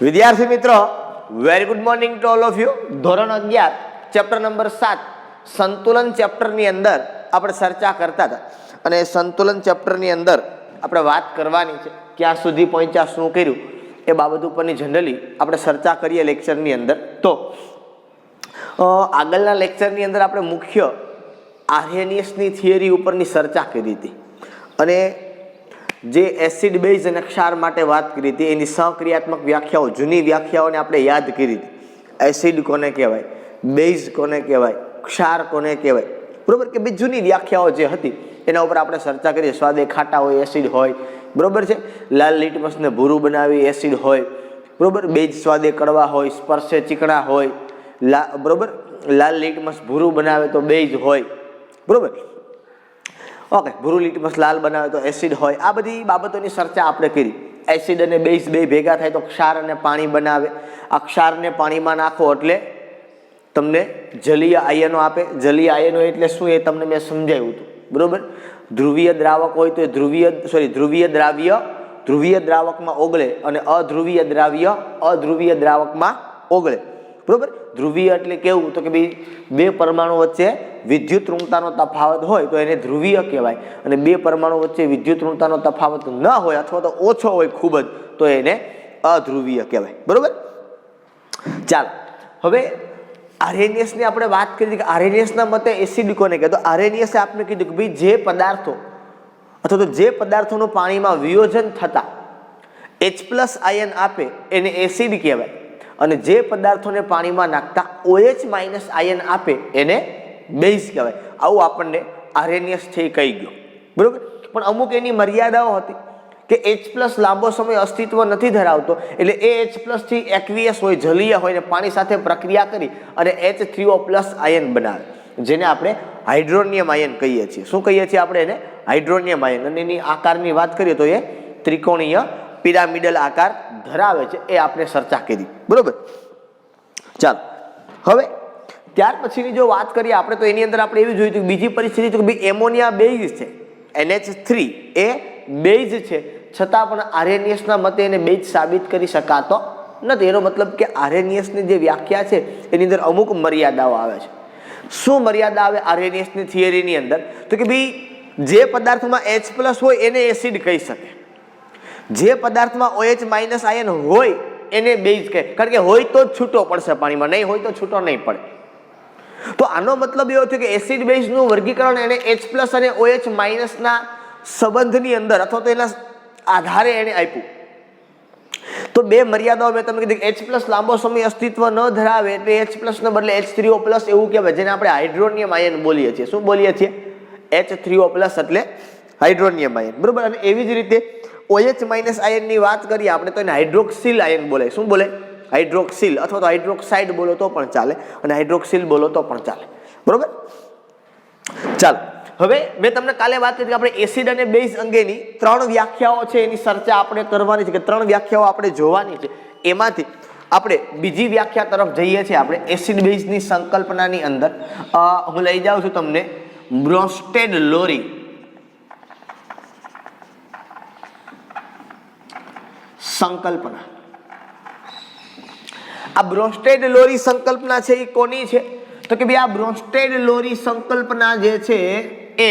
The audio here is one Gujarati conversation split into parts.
વિદ્યાર્થી મિત્રો, very good morning to all of you. ધોરણ 11 ચેપ્ટર નંબર 7 સંતુલન ચેપ્ટરની અંદર આપણે ચર્ચા કરતા હતા અને સંતુલન ચેપ્ટરની અંદર આપણે વાત કરવાની છે ક્યાં સુધી પહોંચ્યા, શું કર્યું એ બાબત ઉપરની જનરલી આપણે ચર્ચા કરીએ લેક્ચરની અંદર. તો આગળના લેક્ચરની અંદર આપણે મુખ્ય આર્હેનિયસની થિયરી ઉપરની ચર્ચા કરી હતી અને જે એસિડ બેઝ અને ક્ષાર માટે વાત કરી હતી એની સહક્રિયાત્મક વ્યાખ્યાઓ, જૂની વ્યાખ્યાઓને આપણે યાદ કરી હતી. એસિડ કોને કહેવાય, બેઝ કોને કહેવાય, ક્ષાર કોને કહેવાય, બરોબર કે ભાઈ જૂની વ્યાખ્યાઓ જે હતી એના ઉપર આપણે ચર્ચા કરીએ. સ્વાદે ખાટા હોય એસિડ હોય, બરોબર છે. લાલ લીટમસને ભૂરું બનાવી એસિડ હોય, બરોબર. બેઝ સ્વાદે કડવા હોય, સ્પર્શે ચીકણા હોય, બરોબર. લાલ લીટમસ ભૂરું બનાવે તો બેઝ હોય, બરોબર. ઓકે, ભૂરું લીટમસ લાલ બનાવે તો એસિડ હોય. આ બધી બાબતોની ચર્ચા આપણે કરી. એસિડ અને બેઝ બે ભેગા થાય તો ક્ષાર અને પાણી બનાવે. આ ક્ષારને પાણીમાં નાખો એટલે તમને જલીય આયનો આપે. જલીય આયનો એટલે શું એ તમને મેં સમજાવ્યું હતું, બરોબર. ધ્રુવીય દ્રાવક હોય તો ધ્રુવીય દ્રાવ્ય ધ્રુવીય દ્રાવકમાં ઓગળે અને અધ્રુવીય દ્રાવ્ય અધ્રુવીય દ્રાવકમાં ઓગળે, બરોબર. ધ્રુવીય એટલે કેવું તો કે ભાઈ બે પરમાણુ વચ્ચે વિદ્યુત ઋણતાનો તફાવત હોય તો એને ધ્રુવીય કહેવાય અને બે પરમાણુ વચ્ચે વિદ્યુત ઋણતાનો તફાવત ન હોય અથવા તો ઓછો હોય ખૂબ જ તો એને અધ્રુવીય કહેવાય, બરોબર. ચાલો, હવે આર્હેનિયસની આપણે વાત કરી કે આર્હેનિયસના મતે એસિડ કોને કહે. તો આર્હેનિયસે આપણે કીધું કે ભાઈ જે પદાર્થો અથવા તો જે પદાર્થોનું પાણીમાં વિયોજન થતા H+ આયન આપે એને એસિડ કહેવાય અને જે પદાર્થોને પાણીમાં નાખતા OH- આયન આપે એને બેઝ કહેવાય. આવું આપણને આર્હેનિયસ છે એ કહી ગયો, બરોબર. પણ અમુક એની મર્યાદાઓ હતી કે H+ લાંબો સમય અસ્તિત્વ નથી ધરાવતો એટલે એ H+ થી એક્વિયસ હોય, જલીય હોય ને પાણી સાથે પ્રક્રિયા કરી અને H3O+ આયન બનાવે જેને આપણે હાઇડ્રોનિયમ આયન કહીએ છીએ. શું કહીએ છીએ આપણે એને? Hydronium ion. અને એની આકારની વાત કરીએ તો એ ત્રિકોણીય પિરામિડલ આકાર ધરાવે છે, એ આપણે ચર્ચા કરી, બરોબર. ચાલો, હવે ત્યાર પછીની જો વાત કરીએ આપણે તો એની અંદર આપણે એવી જોયું કે બીજી પરિસ્થિતિ કે ભાઈ એમોનિયા બેઝ છે, NH3 એ બેઝ છે છતાં પણ આર્હેનિયસના મતે એને બેઝ સાબિત કરી શકાતો નથી. એનો મતલબ કે આર્હેનિયસની જે વ્યાખ્યા છે એની અંદર અમુક મર્યાદાઓ આવે છે. શું મર્યાદા આવે આર્હેનિયસની થિયરીની અંદર? તો કે ભાઈ જે પદાર્થમાં H+ હોય એને એસિડ કહી શકે, જે પદાર્થમાં OH- આયન હોય એને બેઝ કહે, કારણ કે હોય તો જ છૂટો પડશે પાણીમાં, નહીં હોય તો છૂટો નહીં પડે. તો આનો મતલબ એવો થયો કે એસિડ બેઝનું વર્ગીકરણ એને H+ અને OH- ના સંબંધની અંદર અથવા તો એના આધારે એને આપ્યું. તો બે મર્યાદાઓ મેં તમને કીધી. H+ લાંબો સમય અસ્તિત્વ ન ધરાવે એટલે H+ ને બદલે H3O+ એવું કહેવાય જેને આપણે હાઇડ્રોનિયમ આયન બોલીએ છીએ. શું બોલીએ છીએ? H3O+ એટલે હાઇડ્રોનિયમ આયન, બરોબર. અને એવી જ રીતે OH- આયનની વાત કરીએ આપણે તો એને હાઇડ્રોક્સિલ આયન બોલે. શું બોલે? હાઇડ્રોક્સિલ. અથવા તો હાઇડ્રોક્સાઇડ બોલો તો પણ ચાલે અને હાઇડ્રોક્સિલ બોલો તો પણ ચાલે, બરોબર. ચાલો, હવે મેં તમને કાલે વાત કરી કે આપણે એસિડ અને બેઝ અંગેની 3 વ્યાખ્યાઓ છે એની ચર્ચા આપણે કરવાની છે કે 3 વ્યાખ્યાઓ આપણે જોવાની છે. એમાંથી આપણે બીજી વ્યાખ્યા તરફ જઈએ છીએ. આપણે એસિડ બેઝની સંકલ્પનાની અંદર હું લઈ જાઉં છું તમને બ્રોન્સ્ટેડ-લોરી સંકલ્પના. આ બ્રોન્સ્ટેડ-લોરી સંકલ્પના છે એ કોની છે? તો કે ભાઈ આ બ્રોન્સ્ટેડ-લોરી સંકલ્પના જે છે એ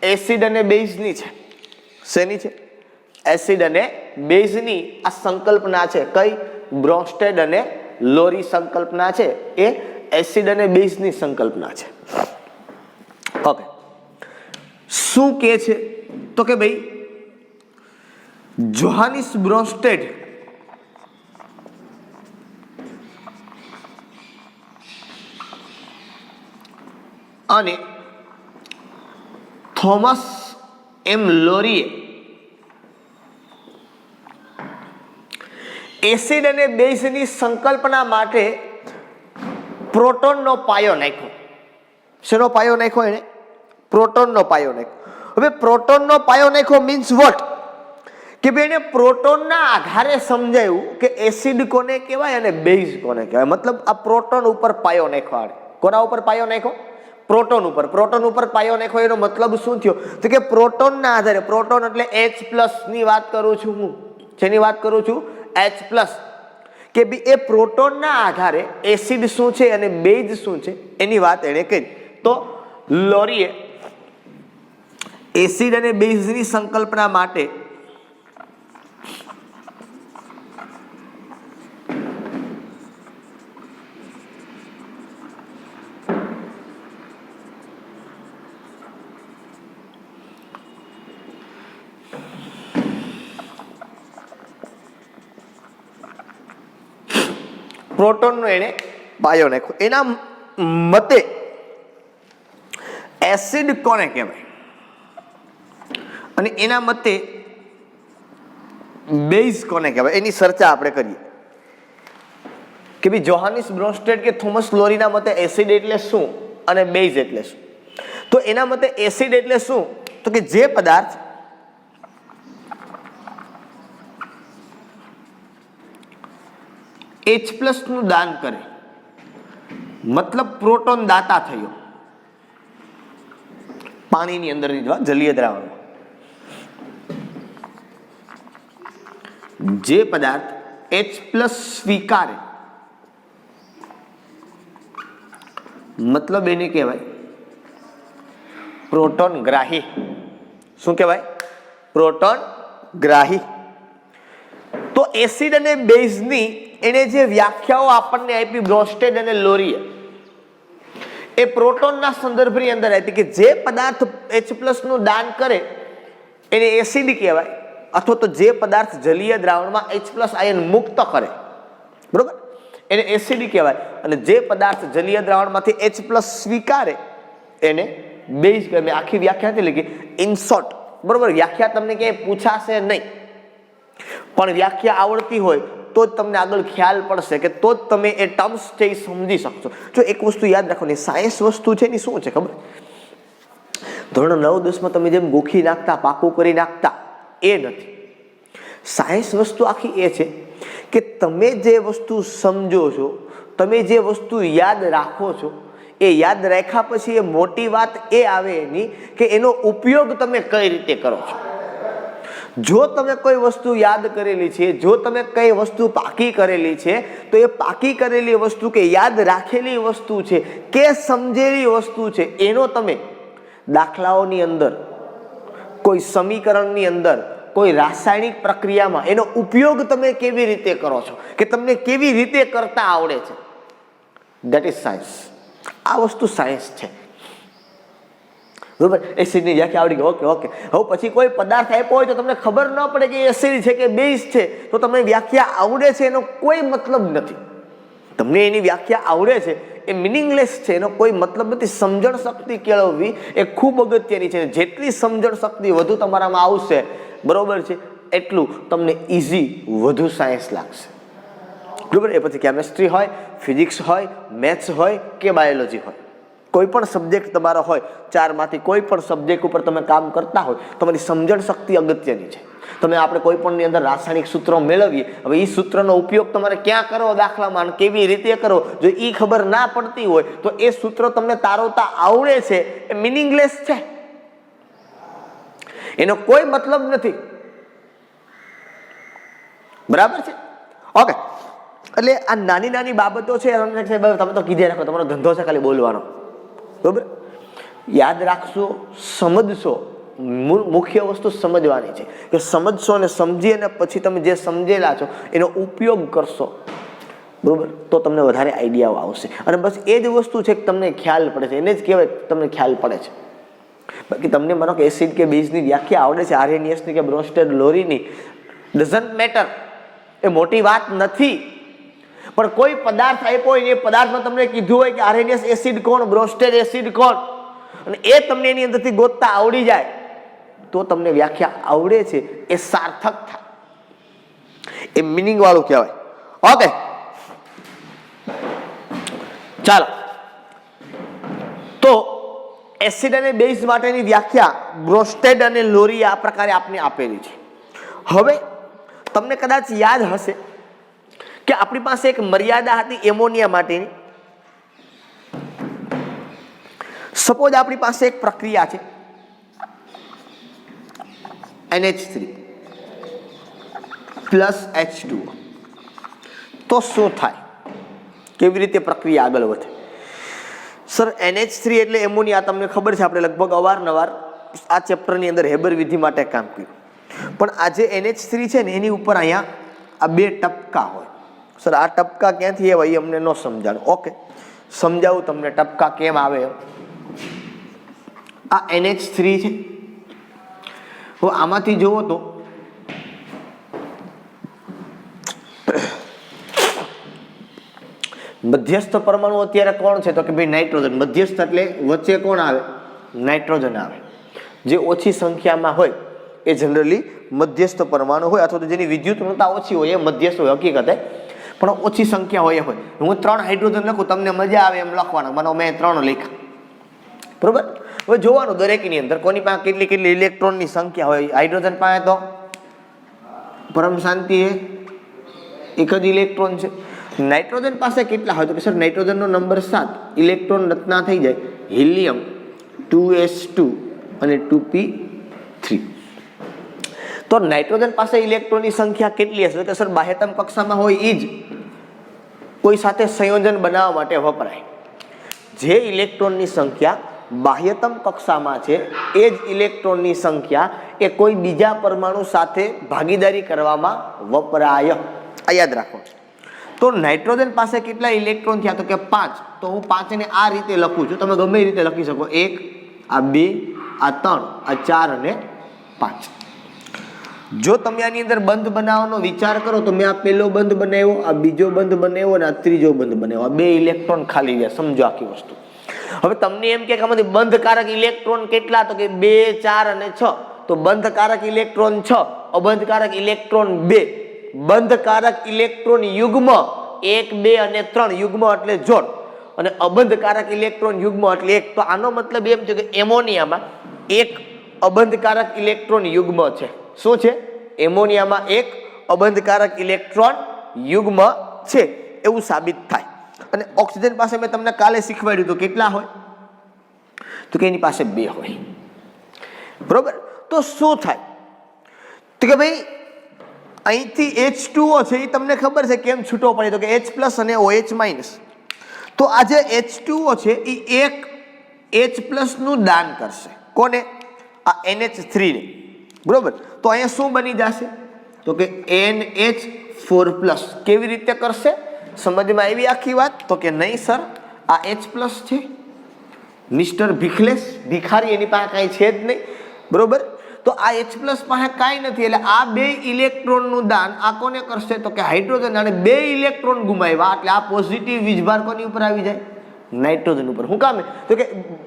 એસિડ અને બેઝની છે. શેની છે? એસિડ અને બેઝની આ સંકલ્પના છે. કઈ? બ્રોન્સ્ટેડ અને લોરી સંકલ્પના છે એ એસિડ અને બેઝની સંકલ્પના છે. ઓકે, શું કે છે? તો કે ભાઈ જોહાનિસ બ્રોન્સ્ટેડ અને થોમસ એમ લોરીએ એસિડ અને બેઝની સંકલ્પના માટે પ્રોટોનનો પાયો નાખ્યો. શેનો પાયો નાખ્યો? એને પ્રોટોનનો પાયો નાખ્યો. હવે પ્રોટોનનો પાયો નાખ્યો મીન્સ વોટ? કે ભાઈ એને પ્રોટોનના આધારે સમજાયું કે એસિડ કોને કહેવાય અને બેઝ કોને કહેવાય. મતલબ આ પ્રોટોન ઉપર પાયો નાખ્યો. કોના ઉપર પાયો નાખ્યો? પ્રોટોન ઉપર. પ્રોટોન ઉપર પાયો નાખ્યો એનો મતલબ શું થયો? તો કે પ્રોટોનના આધારે, પ્રોટોન એટલે H+ ની વાત કરું છું હું. જેની વાત કરું છું H+, કે બી એ પ્રોટોનના આધારે એસિડ શું છે અને બેઝ શું છે એની વાત એણે કરી. તો લોરીએ એસિડ અને બેઝની સંકલ્પના માટે પ્રોટોનનો એને પાયો નાખ્યો. એના મતે એસિડ કોને કહેવાય અને એના મતે બેઝ કોને કહેવાય એની ચર્ચા આપણે કરીએ કે ભાઈ જોહાનિસ બ્રોન્સ્ટેડ કે થોમસ લોરીના મતે એસિડ એટલે શું અને બેઝ એટલે શું. તો એના મતે એસિડ એટલે શું, તો કે જે પદાર્થ H+ નું દાન કરે, મતલબ પ્રોટોન દાતા થયો પાણીની અંદરની જલીય દ્રાવણમાં. જે પદાર્થ H+ સ્વીકારે મતલબ એને કહેવાય પ્રોટોન ગ્રાહી. શું કહેવાય? પ્રોટોન ગ્રાહી. તો એસિડ અને બેઝની એને જે વ્યાખ્યાઓ આપણને આપી બ્રોન્સ્ટેડ અને લોરીએ, એ પ્રોટોનના સંદર્ભની અંદર આપી કે જે પદાર્થ H+ નું દાન કરે એને એસિડ કહેવાય, અથવા તો જે પદાર્થ જલીય દ્રાવણમાં H+ આયન મુક્ત કરે, બરોબર, એને એસિડ કહેવાય. અને જે પદાર્થ જલીય દ્રાવણમાંથી H+ સ્વીકારે એને બેઝ કહેવાય. મેં આખી વ્યાખ્યા નથી લખી, ઇન શોર્ટ, બરોબર. વ્યાખ્યા તમને ક્યાંય પૂછાશે નહીં, પણ વ્યાખ્યા આવડતી હોય તો જ તમને આગળ ખ્યાલ પડશે, કે તો જ તમે એ ટર્મ્સ છે એ સમજી શકશો. જો એક વસ્તુ યાદ રાખવાની, સાયન્સ વસ્તુ છે એની શું છે ખબર? ધોરણ 9-10માં તમે જેમ ગોખી નાખતા, પાકું કરી નાખતા, એ નથી. સાયન્સ વસ્તુ આખી એ છે કે તમે જે વસ્તુ સમજો છો, તમે જે વસ્તુ યાદ રાખો છો, એ યાદ રાખ્યા પછી એ મોટી વાત એ આવે એની કે એનો ઉપયોગ તમે કઈ રીતે કરો છો. જો તમે કોઈ વસ્તુ યાદ કરેલી છે, જો તમે કઈ વસ્તુ પાકી કરેલી છે, તો એ પાકી કરેલી વસ્તુ કે યાદ રાખેલી વસ્તુ છે કે સમજેલી વસ્તુ છે, એનો તમે દાખલાઓની અંદર, કોઈ સમીકરણની અંદર, કોઈ રાસાયણિક પ્રક્રિયામાં એનો ઉપયોગ તમે કેવી રીતે કરો છો, કે તમને કેવી રીતે કરતા આવડે છે, ધેટ ઇઝ સાયન્સ. આ વસ્તુ સાયન્સ છે, બરોબર. એસિડની વ્યાખ્યા આવડી ગઈ, ઓકે ઓકે. હવે પછી કોઈ પદાર્થ આપ્યો હોય તો તમને ખબર ન પડે કે એસિડ છે કે બેઝ છે, તો તમને વ્યાખ્યા આવડે છે એનો કોઈ મતલબ નથી. તમને એની વ્યાખ્યા આવડે છે એ મિનિંગલેસ છે, એનો કોઈ મતલબ નથી. સમજણ શક્તિ કેળવવી એ ખૂબ અગત્યની છે. જેટલી સમજણ શક્તિ વધુ તમારામાં આવશે, બરોબર છે, એટલું તમને ઇઝી વધુ સાયન્સ લાગશે, બરોબર. એ પછી કેમેસ્ટ્રી હોય, ફિઝિક્સ હોય, મેથ્સ હોય કે બાયોલોજી હોય, કોઈ પણ સબ્જેક્ટ તમારો હોય, ચારમાંથી કોઈ પણ સબ્જેક્ટ ઉપર તમે કામ કરતા હોય, તમારી સમજણ શક્તિ અગત્યની છે. તમે આપણે કોઈ પણની અંદર રાસાયણિક સૂત્રો મેળવીએ, હવે એ સૂત્રનો ઉપયોગ તમારે ક્યાં કરવો દાખલામાં, કેવી રીતે કરવો, જો એ ખબર ના પડતી હોય તો એ સૂત્ર તમને તારવતા આવડે છે એ મિનિંગલેસ છે, એનો કોઈ મતલબ નથી, બરાબર છે, ઓકે. એટલે આ નાની નાની બાબતો છે, તમે તો કીધે રાખો, તમારો ધંધો છે ખાલી બોલવાનો, બરોબર. યાદ રાખશો, સમજશો, મુખ્ય વસ્તુ સમજવાની છે કે સમજશો અને સમજી અને પછી તમે જે સમજેલા છો એનો ઉપયોગ કરશો, બરોબર, તો તમને વધારે આઈડિયાઓ આવશે. અને બસ એ જ વસ્તુ છે કે તમને ખ્યાલ પડે છે, એને જ કહેવાય તમને ખ્યાલ પડે છે. બાકી તમને માનો કે એસિડ કે બેઝની વ્યાખ્યા આવડે છે, આરએનએસની કે બ્રોન્સ્ટેડ લોરીની, ડઝન્ટ મેટર, એ મોટી વાત નથી. પણ કોઈ પદાર્થ આપ્યો હોય, એ પદાર્થમાં તમને કીધું હોય કે આરએનએસ એસિડ કોણ, બ્રોન્સ્ટેડ એસિડ કોણ, અને એ તમને એની અંદરથી ગોતતા આવડી જાય તો તમને વ્યાખ્યા આવડે છે એ સાર્થક થાય, એ મિનિંગ વાળું કહેવાય. ઓકે, ચાલો. તો એસિડ અને બેઝ માટેની વ્યાખ્યા બ્રોન્સ્ટેડ અને લોરી આ પ્રકારે આપને આપેલી છે. હવે તમને કદાચ યાદ હશે કે આપણી પાસે એક મર્યાદા હતી એમોનિયા માટેની. સપોઝ આપણી પાસે એક પ્રક્રિયા છે NH3 + H2O. તો શું થાય, કેવી રીતે પ્રક્રિયા આગળ વધે? સર NH3 એટલે એમોનિયા, તમને ખબર છે આપણે લગભગ અવારનવાર આ ચેપ્ટરની અંદર હેબર વિધિ માટે કામ કર્યું. પણ આ જે NH3 છે ને એની ઉપર અહીંયા આ બે ટપકા હોય. સર આ ટપકા ક્યાંથી આવે એ અમને ન સમજાણ. ઓકે, સમજાવું તમને ટપકા કેમ આવે. આ NH3 છે. હવે આમાંથી જુઓ તો મધ્યસ્થ પરમાણુ અત્યારે કોણ છે? તો કે ભાઈ નાઇટ્રોજન. મધ્યસ્થ એટલે વચ્ચે કોણ આવે? નાઇટ્રોજન આવે. જે ઓછી સંખ્યામાં હોય એ જનરલી મધ્યસ્થ પરમાણુ હોય, અથવા તો જેની વિદ્યુત ઋણતા ઓછી હોય એ મધ્યસ્થ હોય હકીકતે, પણ ઓછી સંખ્યા હોય એ હોય. હું 3 હાઇડ્રોજન લખું, તમને મજા આવે એમ લખવાના, મને મેં 3 લખ્યા, બરોબર. હવે જોવાનું દરેકની અંદર કોની પાસે કેટલી કેટલી ઇલેક્ટ્રોનની સંખ્યા હોય. હાઇડ્રોજન પાસે તો પરમ શાંતિ એક જ ઇલેક્ટ્રોન છે. નાઇટ્રોજન પાસે કેટલા હોય? તો કે સર નાઇટ્રોજનનો નંબર 7, ઇલેક્ટ્રોન રચના થઈ જાય હિલિયમ 2s2 અને 2p3. તો નાઇટ્રોજન પાસે ઇલેક્ટ્રોનની સંખ્યા કેટલી હશે? કે સર બાહ્યતમ કક્ષામાં હોય એ જ કોઈ સાથે સંયોજન બનાવવા માટે વપરાય. જે ઇલેક્ટ્રોનની સંખ્યા બાહ્યતમ કક્ષામાં છે એ જ ઇલેક્ટ્રોનની સંખ્યા એ કોઈ બીજા પરમાણુ સાથે ભાગીદારી કરવામાં વપરાય. આ યાદ રાખો. તો નાઇટ્રોજન પાસે કેટલા ઇલેક્ટ્રોન થયા? તો કે 5. તો હું 5 ને આ રીતે લખું છું, તમે ગમે એ રીતે લખી શકો. 1, આ 2, આ 3, આ 4 અને 5. જો તમે આની અંદર બંધ બનાવવાનો વિચાર કરો તો મેં આ પહેલો બંધ બનાવ્યો, આ બીજો બંધ બનાવ્યો અને આ ત્રીજો બંધ બનાવ્યો. આ 2 ઇલેક્ટ્રોન ખાલી ગયા. સમજો આખી વસ્તુ. હવે તમને એમ કે આમાંથી બંધકારક ઇલેક્ટ્રોન કેટલા? તો કે 2, 4 અને 6. તો બંધકારક ઇલેક્ટ્રોન 6, અબંધકારક ઇલેક્ટ્રોન 2. બંધકારક ઇલેક્ટ્રોન યુગ્મ 1, 2 અને 3. યુગ્મ એટલે જોડ, અને અબંધકારક ઇલેક્ટ્રોન યુગ્મ એટલે 1. તો આનો મતલબ એમ છે કે એમોનિયામાં એક અબંધકારક ઇલેક્ટ્રોન યુગ્મ છે. શું છે? એમોનિયામાં એક અબંધકારક ઇલેક્ટ્રોન યુગ્મ છે એવું સાબિત થાય. અને ઓક્સિજન પાસે મેં તમને કાલે શીખવાડ્યું તો કેટલા હોય? તો કે એની પાસે 2 હોય, બરોબર. તો શું થાય? તો કે ભાઈ અહીંથી H2O છે એ તમને ખબર છે કેમ છૂટો પડે? તો કે H+ અને OH-. તો આ જે H2O છે એ એક H+ નું દાન કરશે. કોને? આ NH3 ને, બરોબર. તો અહીંયા શું બની જશે? તો કે NH4+. કેવી રીતે કરશે? સમજમાં આવી આખી વાત? તો કે નહીં સર, આ H+ છે, મિસ્ટર ભીખલેશ ભિખારી, એની પાસે કાંઈ છે જ નહીં, બરોબર. તો આ H+ પાસે કાંઈ નથી, એટલે આ 2 ઇલેક્ટ્રોનનું દાન આ કોને કરશે? તો કે હાઇડ્રોજન. અને 2 ઇલેક્ટ્રોન ગુમાવ્યા એટલે આ પોઝિટિવ વીજભાર કોની ઉપર આવી જાય? નાઇટ્રોજન ઉપર. શું કામ? તો કે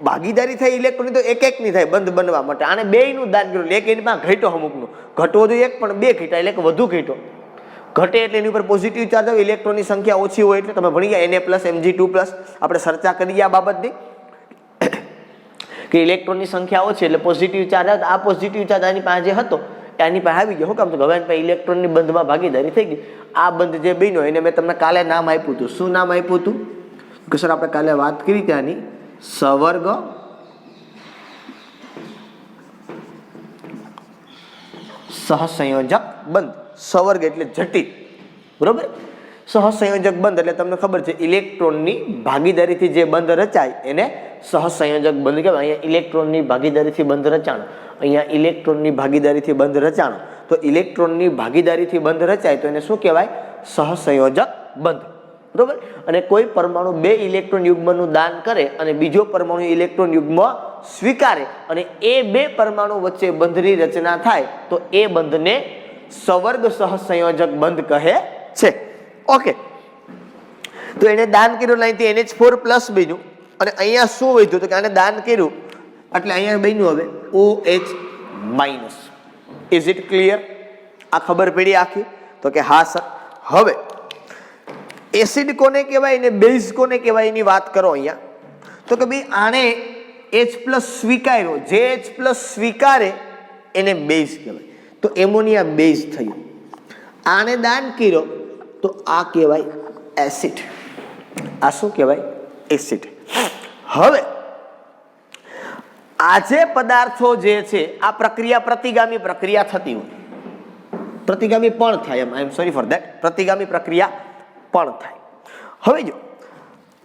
ભાગીદારી થઈ ઇલેક્ટ્રોનની તો એક ની થાય બંધ બનવા માટે. આને 2 નું દાન કર્યું, એક એની પાસે ઘટ્યો, અમુકનો ઘટવો જોઈએ 1 પણ 2 ઘટ્યા, એટલે કે વધુ ઘટ્યો. ઘટે એટલે એની ઉપર પોઝિટિવ ચાર્જ આવે, ઇલેક્ટ્રોનની સંખ્યા ઓછી હોય એટલે તમે ભણી ગયા Na+, Mg2+. આપણે ચર્ચા કરી આ બાબતની કે ઇલેક્ટ્રોનની સંખ્યા ઓછી એટલે પોઝિટિવ ચાર્જ આવે. આ પોઝિટિવ ચાર્જ આની પાસે જે હતો એની પાસે આવી ગયો. શું કામ? તો હવે એની પાસે ઇલેક્ટ્રોનની બંધમાં ભાગીદારી થઈ ગઈ. આ બંધ જે બન્યો એને મેં તમને કાલે નામ આપ્યું હતું. શું નામ આપ્યું હતું? કે સર આપણે કાલે વાત કરી ત્યાંની સવર્ગ સહસંયોજક બંધ. સવર્ગ એટલે જટિલ, બરોબર. સહસંયોજક બંધ એટલે તમને ખબર છે ઇલેક્ટ્રોનની ભાગીદારીથી જે બંધ રચાય એને સહસંયોજક બંધ કહેવાય. અહીંયા ઇલેક્ટ્રોનની ભાગીદારીથી બંધ રચાણો, અહીંયા ઇલેક્ટ્રોનની ભાગીદારીથી બંધ રચાણો. તો ઇલેક્ટ્રોનની ભાગીદારીથી બંધ રચાય તો એને શું કહેવાય? સહસંયોજક બંધ, બરોબર. અને કોઈ પરમાણુ 2 ઇલેક્ટ્રોન યુગ્મનું દાન કરે અને બીજો પરમાણુ ઇલેક્ટ્રોન યુગ્મ સ્વીકારે અને એ 2 પરમાણુ વચ્ચે બંધની રચના થાય તો એ બંધને સવર્ગ સહસંયોજક બંધ કહે છે. ઓકે, તો એને દાન કર્યું, અહીંથી NH4+ બન્યું અને અહીંયા શું વધ્યું? તો કે આને દાન કર્યું એટલે અહીંયા બન્યું હવે OH-. Is it clear? આ ખબર પડી આખી? તો કે હા સર. હવે એસિડ કોને કહેવાય ને બેઝ કોને કહેવાય એની વાત કરો અહીંયા. તો કે ભાઈ આને H+ સ્વીકાર્યો, જે H+ સ્વીકારે એને બેઝ કહેવાય. તો એમોનિયા બેઝ થયું. આને દાન કર્યો તો આ કહેવાય એસિડ. આ શું કહેવાય? એસિડ. હવે આ જે પદાર્થો જે છે આ પ્રક્રિયા પ્રતિગામી પ્રક્રિયા થતી હોય, પ્રતિગામી પણ થાય, એમ આઈ એમ સોરી ફોર ધેટ, પ્રતિગામી પ્રક્રિયા પણ થાય. હવે જો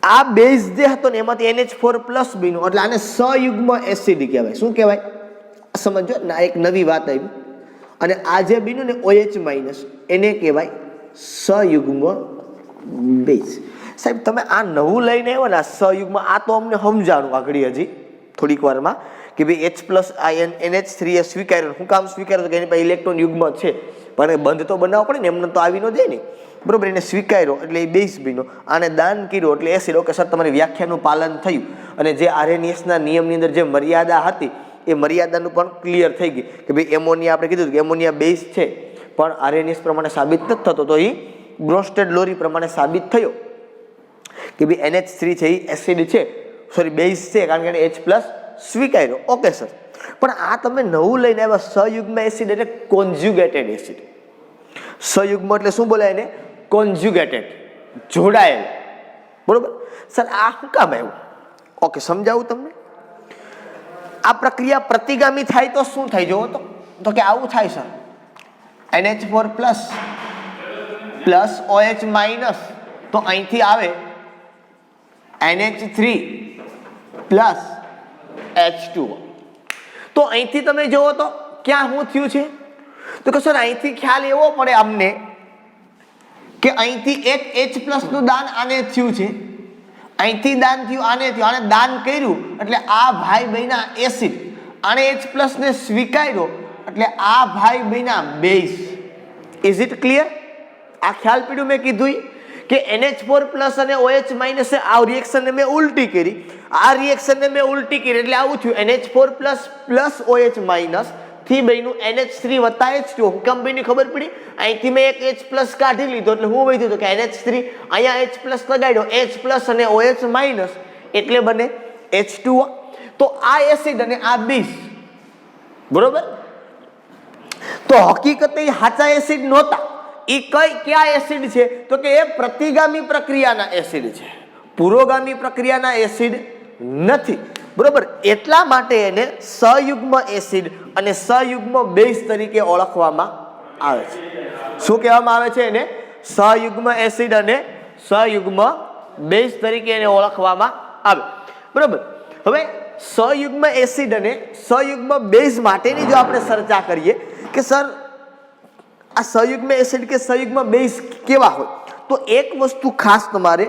આ બેઝ જે હતો ને એમાંથી NH4 પ્લસ બન્યું એટલે આને સયુગ્મ એસિડ કહેવાય. શું કહેવાય? સમજો ના, એક નવી વાત આવી. અને આ જે બન્યું ને OH માઇનસ એને કહેવાય સયુગ્મ બેઝ. સાહેબ તમે આ નવું લઈને આવ્યો ને સયુગ્મ, આ તો અમને સમજાણું આગળ હજી થોડીક વારમાં કે ભાઈ H પ્લસ આયન NH3 એ સ્વીકાર્યો. શું કામ સ્વીકાર્યો? કે એની પાસે ઇલેક્ટ્રોન યુગ્મ છે પણ એ બંધ તો બનાવવો પડે ને, એમને તો આવી ન જાય ને, બરોબર? એને સ્વીકાર્યો એટલે એ બેઝ બન્યો. આને દાન કર્યો એટલે એસિડ. ઓકે સર, તમારી વ્યાખ્યાનું પાલન થયું અને જે આરએનએસના નિયમની અંદર જે મર્યાદા હતી એ મર્યાદાનું પણ ક્લિયર થઈ ગઈ કે ભાઈ એમોનિયા, આપણે કીધું કે એમોનિયા બેઝ છે પણ આરએનએસ પ્રમાણે સાબિત નથી થતો, તો એ બ્રોન્સ્ટેડ લોરી પ્રમાણે સાબિત થયો કે ભાઈ NH3 છે એ એસિડ છે, સોરી બેઝ છે, કારણ કે એને H પ્લસ સ્વીકાર્યો. ઓકે સર, પણ આ તમે નવું લઈને આવ્યા સયુગ્મ એસિડ એટલે કોન્જ્યુગેટેડ એસિડ. સયુગ્મ એટલે શું બોલાય એને? કોન્જ્યુગેટેડ, જોડાયેલ, બરોબર? સર આ શું કામ આવ્યું? ઓકે સમજાવું તમને. આ પ્રક્રિયા પ્રતિગામી થાય તો શું થાય જોવો તો કે આવું થાય sir. NH4 plus plus OH minus, તો અહીંથી આવે NH3 પ્લસ H2O. તો અહીંથી તમે જોવો તો ક્યાં શું થયું છે? તો કે સર અહીંથી ખ્યાલ એવો પડે અમને કે અહીંથી એક H પ્લસ નું દાન આને થયું છે, અહીંથી દાન થયું આને થયું, આને દાન કર્યું એટલે આ ભાઈ બહેના એસિડ, આને H પ્લસ ને સ્વીકાર્યો એટલે આ ભાઈ બહેના બેઝ. Is it clear? આ ખ્યાલ પીડ્યું મેં કીધું કે NH4 પ્લસ અને OH માઇનસ આ રિએક્શનને મેં ઉલટી કરી, આ રિએક્શનને મેં ઉલટી કરી એટલે આવું થયું NH4 plus plus OH minus થી બન્યું NH3 વત્તા H2O. કેમ બન્યું ખબર પડી? અહીંથી મેં એક H પ્લસ કાઢી લીધો એટલે શું વધ્યું તો કે NH3, અહીંયા H પ્લસ લગાડ્યો, H પ્લસ અને OH માઇનસ એટલે બને H2O. તો આ એસિડ અને આ બેઝ, બરોબર? તો હકીકતે સાચા એસિડ નહોતા. એ કયા એસિડ છે તો કે એ પ્રતિગામી પ્રક્રિયાના એસિડ છે, પુરોગામી પ્રક્રિયાના એસિડ નથી, બરોબર? એટલા માટે એને સયુગ્મ એસિડ અને સયુગ્મ બેઝ તરીકે ઓળખવામાં આવે છે. શું કહેવામાં આવે છે એને? સયુગ્મ એસિડ અને સયુગ્મ બેઝ તરીકે એને ઓળખવામાં આવે, બરોબર? હવે સયુગ્મ એસિડ અને સયુગ્મ બેઝ માટેની જો આપણે ચર્ચા કરીએ કે સર આ સયુગ્મ એસિડ કે સયુગ્મ બેઝ કેવા હોય, તો એક વસ્તુ ખાસ તમારે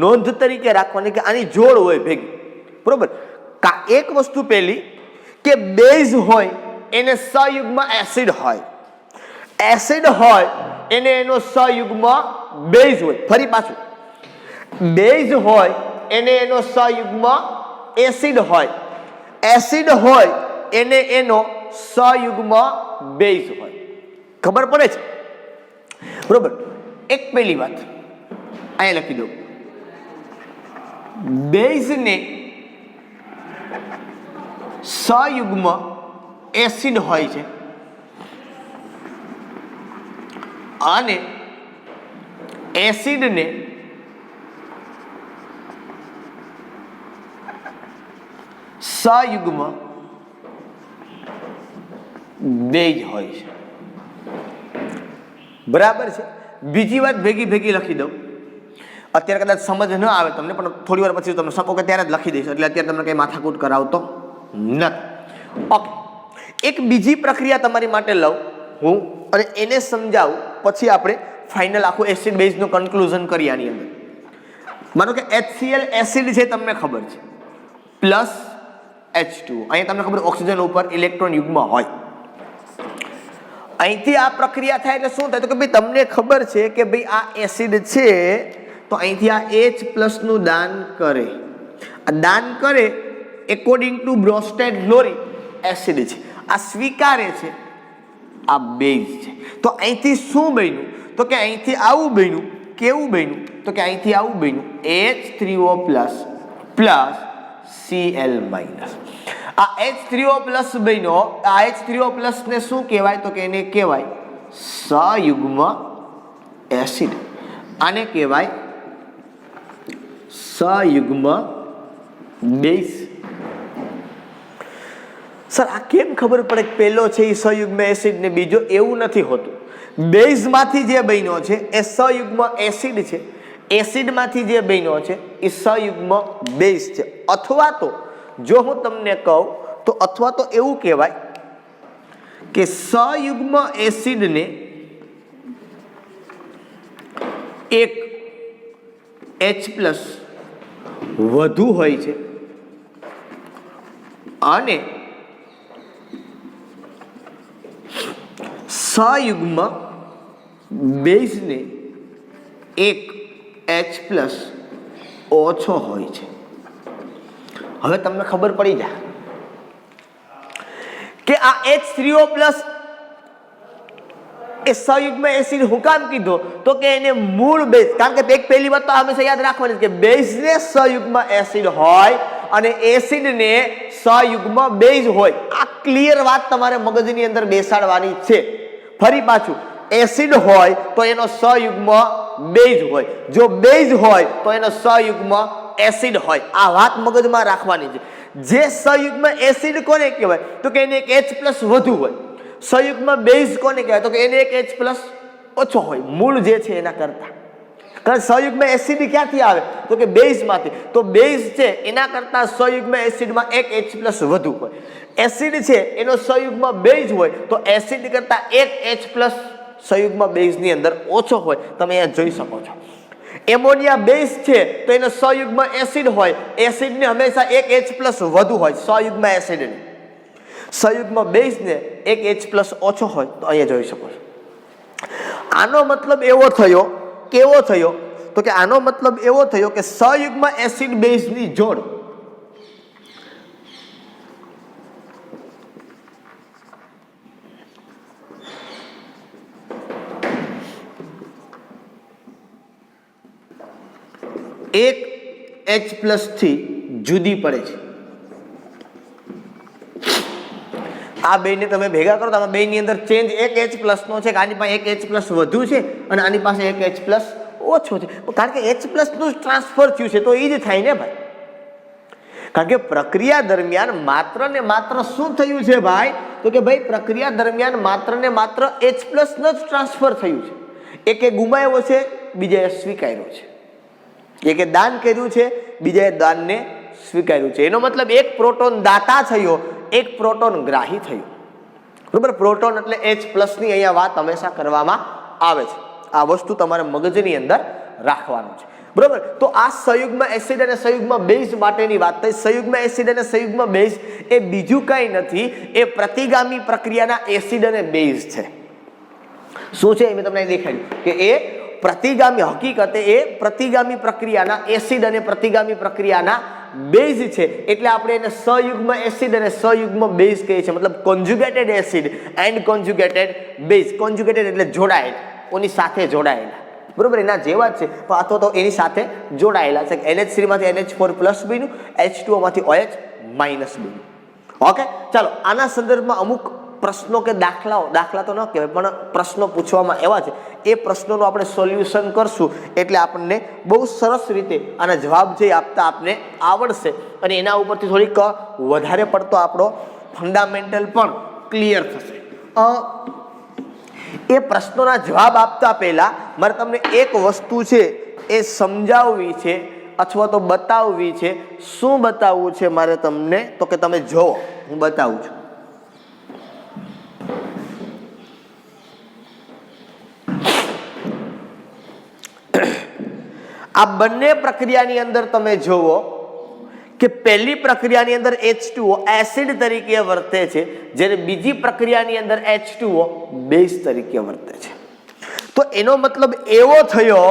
નોંધ તરીકે રાખવાની કે આની જોડ હોય ભેગી, બરોબર? એક વસ્તુ પહેલી કે બેઝ હોય એને સયુગ્મ એસિડ હોય, એસિડ હોય એને એનો સયુગ્મ બેઝ હોય. ફરી પાછું, બેઝ હોય એને એનો સયુગ્મ એસિડ હોય, એસિડ હોય એને એનો સયુગ્મ બેઝ હોય. ખબર પડે છે? બરોબર. એક પહેલી વાત અહીંયા લખી દઉં, બેઝ ને સયુગ્મ એસિડ હોય છે અને એસિડ ને સયુગ્મ બેઝ હોય છે, બરાબર છે? બીજી વાત ભેગી લખી દઉં. અત્યારે કદાચ સમજ ન આવે તમને, પણ થોડી વાર પછી તમને શકો કે ત્યારે જ લખી દઈશ, એટલે અત્યારે તમને કઈ માથાકૂટ કરાવતો નથી. ઓકે, એક બીજી પ્રક્રિયા તમારી માટે લઉં હું અને એને સમજાવું, પછી આપણે ફાઇનલ આખું એસિડ બેઝનું કન્ક્લુઝન કરીએ આની અંદર. માનો કે HCl એસિડ છે, તમને ખબર છે, પ્લસ H2O. અહીંયા તમને ખબર ઓક્સિજન ઉપર ઇલેક્ટ્રોન યુગ્મ હોય. અહીંથી આ પ્રક્રિયા થાય એટલે શું થાય તો કે ભાઈ તમને ખબર છે કે ભાઈ આ એસિડ છે તો અહીંથી આ H પ્લસ નું દાન કરે. આ દાન કરે એકોર્ડિંગ ટુ બ્રોન્સ્ટેડ લોરી એસિડ છે, આ સ્વીકારે છે, આ બેઝ છે. તો અહીંથી શું બન્યું તો કે અહીંથી આવું બન્યું. કેવું બન્યું તો કે અહીંથી આવું બન્યું H3O plus plus Cl minus. આ H3O પ્લસ બન્યો. આ H3O પ્લસ ને શું કહેવાય તો કે એને કહેવાય સયુગ્મ એસિડ. આને કહેવાય સયુગ્મ બેઝ. સર આ કેમ ખબર પડે કે પહેલો છે એ સયુગ્મ એસિડ ને બીજો? એવું નથી હોતું. બેઝમાંથી જે બન્યો છે એ સયુગ્મ એસિડ છે, એસિડમાંથી જે બન્યો છે એ સયુગ્મ બેઝ છે. અથવા તો જો હું તમને કહું તો અથવા તો એવું કહેવાય કે સયુગ્મ એસિડને એક H+ વધુ હોય છે અને સયુગ્મ બેઝને એક H+ ઓછો હોય છે. હવે તમને ખબર પડી જાય કે આ H3O+ એ સયુગ્મ એસિડ હું કામ કીધો તો કે એને મૂળ બેઝ, કારણ કે એક પહેલી વાત તો હંમેશા યાદ રાખવાની કે બેઝને સયુગ્મ એસિડ હોય અને એસિડને સયુગ્મ બેઝ હોય. આ ક્લિયર વાત તમારે મગજની અંદર બેસાડવાની છે. ફરી પાછું, એસિડ હોય તો એનો સયુગ્મ બેઝ હોય, જો બેઝ હોય તો એનો સયુગ્મ એસિડ હોય. આ વાત મગજમાં રાખવાની છે. જે સયુગ્મ એસિડ કોને કહેવાય તો કે એને એક H+ વધુ હોય. સયુગ્મ બેઝ કોને કહેવાય તો કે એને એક H+ ઓછો હોય મૂળ જે છે એના કરતા. કારણ સયુગ્મ એસિડ ક્યાંથી આવે તો કે બેઝમાંથી. તો બેઝ છે એના કરતા સયુગ્મ એસિડમાં એક H+ વધુ હોય. એસિડ છે એનો સયુગ્મ બેઝ હોય તો એસિડ કરતા એક H+ સયુગ્મ બેઝની અંદર ઓછો હોય. તમે અહીંયા જોઈ શકો છો. એમોનિયા બેઝ છે તો એનો સયુગ્મ એસિડ હોય, એસિડને હંમેશા એક H+ વધુ હોય. સયુગ્મ એસિડને સયુગ્મ બેઝને એક H+ ઓછો હોય. તો અહીંયા જોઈ શકો છો. આનો મતલબ એવો થયો, કેવો થયો તો કે આનો મતલબ એવો થયો કે સયુગ્મ એસિડ બેઝની જોડ એક H+ થી જુદી પડે છે. આ બેને તમે ભેગા કરો તો આમાં બેની અંદર ચેન્જ એક H+ નો છે કે આની પાસે એક H+ વધુ છે અને આની પાસે એક H+ ઓછો છે. કારણ કે H+ નું ટ્રાન્સફર થયું છે તો એ જ થાય ને ભાઈ. કારણ કે પ્રક્રિયા દરમિયાન માત્ર ને માત્ર શું થયું છે ભાઈ તો કે ભાઈ પ્રક્રિયા દરમિયાન માત્ર ને માત્ર H+ નું જ ટ્રાન્સફર થયું છે. એકે ગુમાવ્યો છે, બીજાએ સ્વીકાર્યો છે. એકે દાન કર્યું છે, બીજાએ દાનને સ્વીકાર્યું છે. એનો મતલબ એક પ્રોટોન દાતા થયો, એક પ્રોટોન ગ્રાહી થયો. બરાબર. પ્રોટોન એટલે H+ ની અહીંયા વાત હંમેશા કરવામાં આવે છે. આ વસ્તુ તમારે મગજની અંદર રાખવાનું છે. બરાબર. તો આ સંયુગ્મ એસિડ અને સંયુગ્મ બેઝ માટેની વાત થઈ. સંયુગ્મ એસિડ અને સંયુગ્મ બેઝ એ બીજું કંઈ નથી, એ પ્રતિગામી પ્રક્રિયાના એસિડ અને બેઝ છે. શું છે એ મેં તમને દેખાડ્યું કે એ પ્રતિગામી, હકીકતે એ પ્રતિગામી પ્રક્રિયાના એસિડ અને પ્રતિગામી પ્રક્રિયાના બેઝ છે. એટલે આપણે એને સંયુગ્મ એસિડ અને સંયુગ્મ બેઝ કહીએ છીએ. મતલબ conjugated acid and conjugated base. Conjugated એટલે જોડાયેલા, કોની સાથે જોડાયેલા. બરોબર. એના જેવા જ છે અથવા તો એની સાથે જોડાયેલા છે. NH3 માંથી NH4+ બન્યું, H2O માંથી OH- બન્યું. ઓકે, ચાલો આના સંદર્ભમાં અમુક પ્રશ્નો કે દાખલા તો ન કહેવાય પણ પ્રશ્નો પૂછવામાં એવા છે. એ પ્રશ્નોનું આપણે સોલ્યુશન કરશું એટલે આપણને બહુ સરસ રીતે આના જવાબ જે આપતા આપને આવડશે અને એના ઉપરથી થોડીક વધારે પડતો આપણો ફંડામેન્ટલ પણ ક્લિયર થશે. એ પ્રશ્નોના જવાબ આપતા પહેલા મારે તમને એક વસ્તુ છે એ સમજાવવી છે અથવા તો બતાવવી છે. શું બતાવવું છે મારે તમને તો કે તમે જુઓ, હું બતાવું છું. આ બંને પ્રક્રિયાની અંદર તમે જુઓ કે પહેલી પ્રક્રિયાની અંદર H2O એસિડ તરીકે વર્તે છે, જ્યારે બીજી પ્રક્રિયાની અંદર H2O બેઝ તરીકે વર્તે છે. તો એનો મતલબ એવો થયો,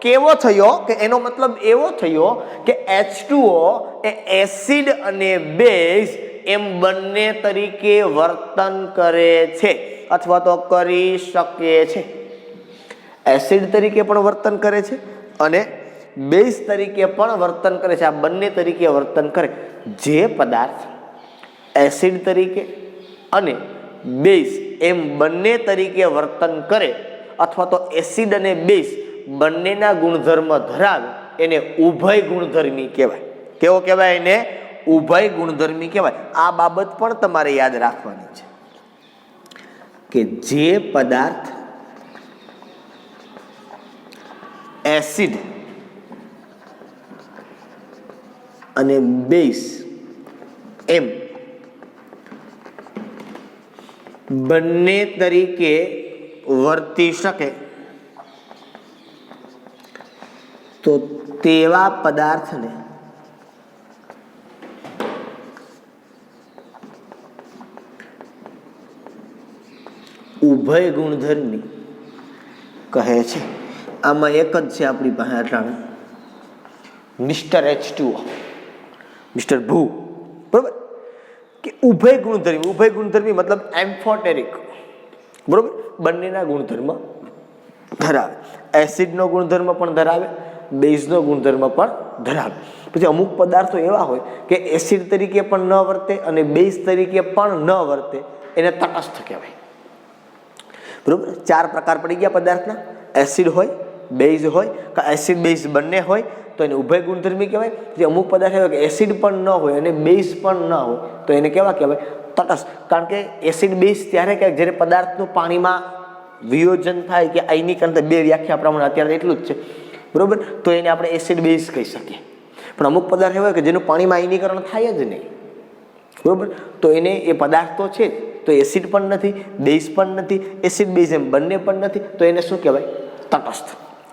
કેવો થયો કે એનો મતલબ એવો થયો કે H2O એ એસિડ અને બેઝ એમ બંને તરીકે વર્તન કરે છે અથવા તો કરી શકે છે. એસિડ તરીકે પણ વર્તન કરે છે અને બેઝ તરીકે પણ વર્તન કરે છે. આ બંને તરીકે વર્તન કરે. જે પદાર્થ એસિડ તરીકે અને બેઝ એમ બંને તરીકે વર્તન કરે અથવા તો એસિડ અને બેઝ બંનેના ગુણધર્મ ધરાવે એને ઉભય ગુણધર્મી કહેવાય. કેવો કહેવાય? એને ઉભય ગુણધર્મી કહેવાય. આ બાબત પણ તમારે યાદ રાખવાની છે કે જે પદાર્થ એસિડ અને બેઝ એમ બંને તરીકે વર્તી શકે તો તેવા પદાર્થને ઉભય ગુણધર્મી કહે છે. આમાં એક જ છે આપણી પાસે અટાણે, મિસ્ટર H2O, મિસ્ટર ભૂ, બરોબર, કે ઉભય ગુણધર્મી. ઉભય ગુણધર્મી મતલબ એમ્ફોટેરિક, બરોબર, બંનેના ગુણધર્મ ધરાવે. એસિડનો ગુણધર્મ પણ ધરાવે, બેઝનો ગુણધર્મ પણ ધરાવે. પછી અમુક પદાર્થો એવા હોય કે એસિડ તરીકે પણ ન વર્તે અને બેઝ તરીકે પણ ન વર્તે, એને તટસ્થ કહેવાય. બરોબર, 4 પ્રકાર પડી ગયા પદાર્થના. એસિડ હોય, બેઝ હોય, કે એસિડ બેઝ બંને હોય તો એને ઉભય ગુણધર્મી કહેવાય. જે અમુક પદાર્થ એવા કે એસિડ પણ ન હોય અને બેઝ પણ ન હોય તો એને કેવા કહેવાય? તટસ્થ. કારણ કે એસિડ બેઝ ત્યારે કે જ્યારે પદાર્થનું પાણીમાં વિયોજન થાય કે આયનીકરણ, 2 વ્યાખ્યા પ્રમાણે અત્યારે એટલું જ છે, બરોબર, તો એને આપણે એસિડ બેઝ કહી શકીએ. પણ અમુક પદાર્થ એવા કે જેનું પાણીમાં આયનીકરણ થાય જ નહીં, બરોબર, તો એને એ પદાર્થ તો છે જ, તો એસિડ પણ નથી, બેઝ પણ નથી, એસિડ બેઝ એમ બંને પણ નથી, તો એને શું કહેવાય? તટસ્થ.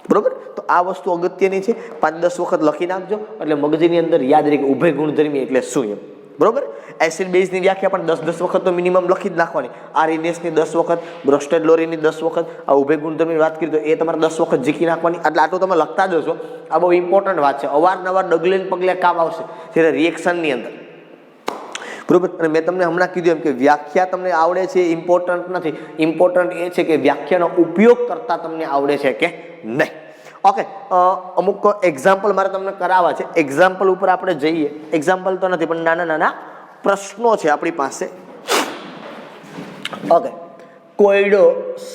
બરોબર, તો આ વસ્તુ અગત્યની છે. 5-10 વખત લખી નાખજો એટલે મગજની અંદર યાદ રહે કે ઉભય ગુણધર્મી એટલે શું એમ. બરોબર, એસિડ બેઝની વ્યાખ્યા પણ 10-10 વખત તો મિનિમમ લખી જ નાખવાની. આરએનએસની 10 વખત, બ્રોસ્ટેડ લોરીની 10 વખત, આ ઉભય ગુણધર્મની વાત કરી તો એ તમારે 10 વખત ઝીકી નાખવાની. એટલે આટલું તમે લખતા જશો. આ બહુ ઇમ્પોર્ટન્ટ વાત છે. અવારનવાર ડગલે ને પગલે કામ આવશે જ્યારે રિએક્શનની અંદર. બરોબર, અને મેં તમને હમણાં કીધું એમ કે વ્યાખ્યા તમને આવડે છે ઇમ્પોર્ટન્ટ નથી. ઇમ્પોર્ટન્ટ એ છે કે વ્યાખ્યાનો ઉપયોગ કરતા તમને આવડે છે કે નહીં. ઓકે, અમુક એક્ઝામ્પલ મારે તમને કરાવવા છે. એક્ઝામ્પલ ઉપર આપણે જઈએ. એક્ઝામ્પલ તો નથી પણ નાના નાના પ્રશ્નો છે આપણી પાસે. ઓકે, કોયડો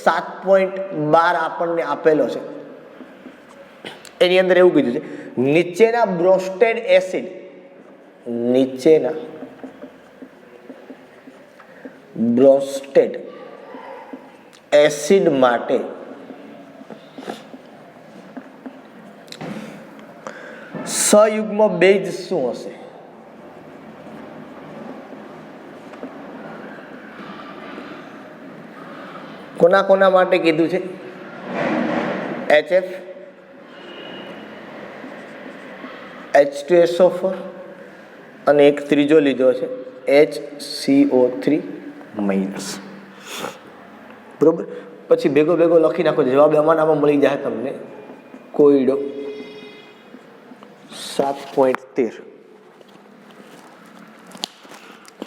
7.12 આપણને આપેલો છે. એની અંદર એવું કીધું છે, નીચેના બ્રોસ્ટેડ એસિડ, નીચેના બ્રોસ્ટેડ એસિડ માટે સયુગ્મ બેઝ શું હશે? કોના કોના માટે કીધું છે? HF, H2SO4 અને એક ત્રીજો લીધો છે HCO3-. બરોબર, પછી ભેગો ભેગો લખી નાખો. જવાબ આમાં મળી જાય તમને. કોયડો 7.13.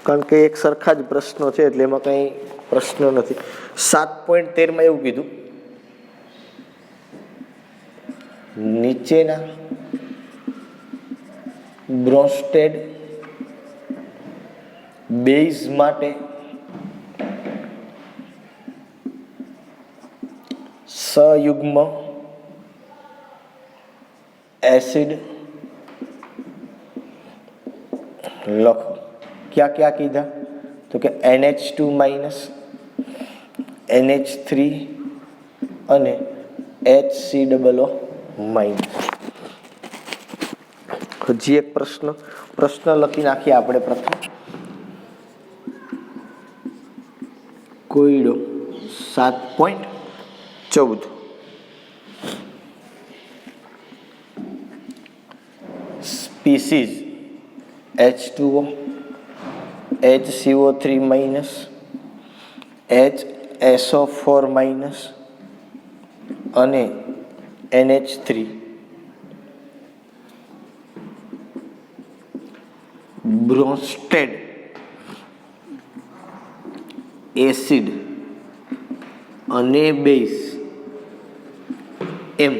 કારણ કે એક સરખા જ પ્રશ્નો છે એટલે એમાં કંઈ પ્રશ્ન નથી. 7.13 એવું કીધું, નીચેના બ્રોસ્ટેડ બેઝ માટે સયુગ્મ એસિડ લખો. ક્યાં ક્યાં કીધા? તો કે NH2-, NH3 અને HCOO-. હજી એક પ્રશ્ન લખી નાખીએ આપણે. પ્રથમ કોયડો 7.14. સ્પીસીઝ H2O, HCO3-, HSO4- અને NH3. બ્રોસ્ટેડ એસિડ અને બેઝ એમ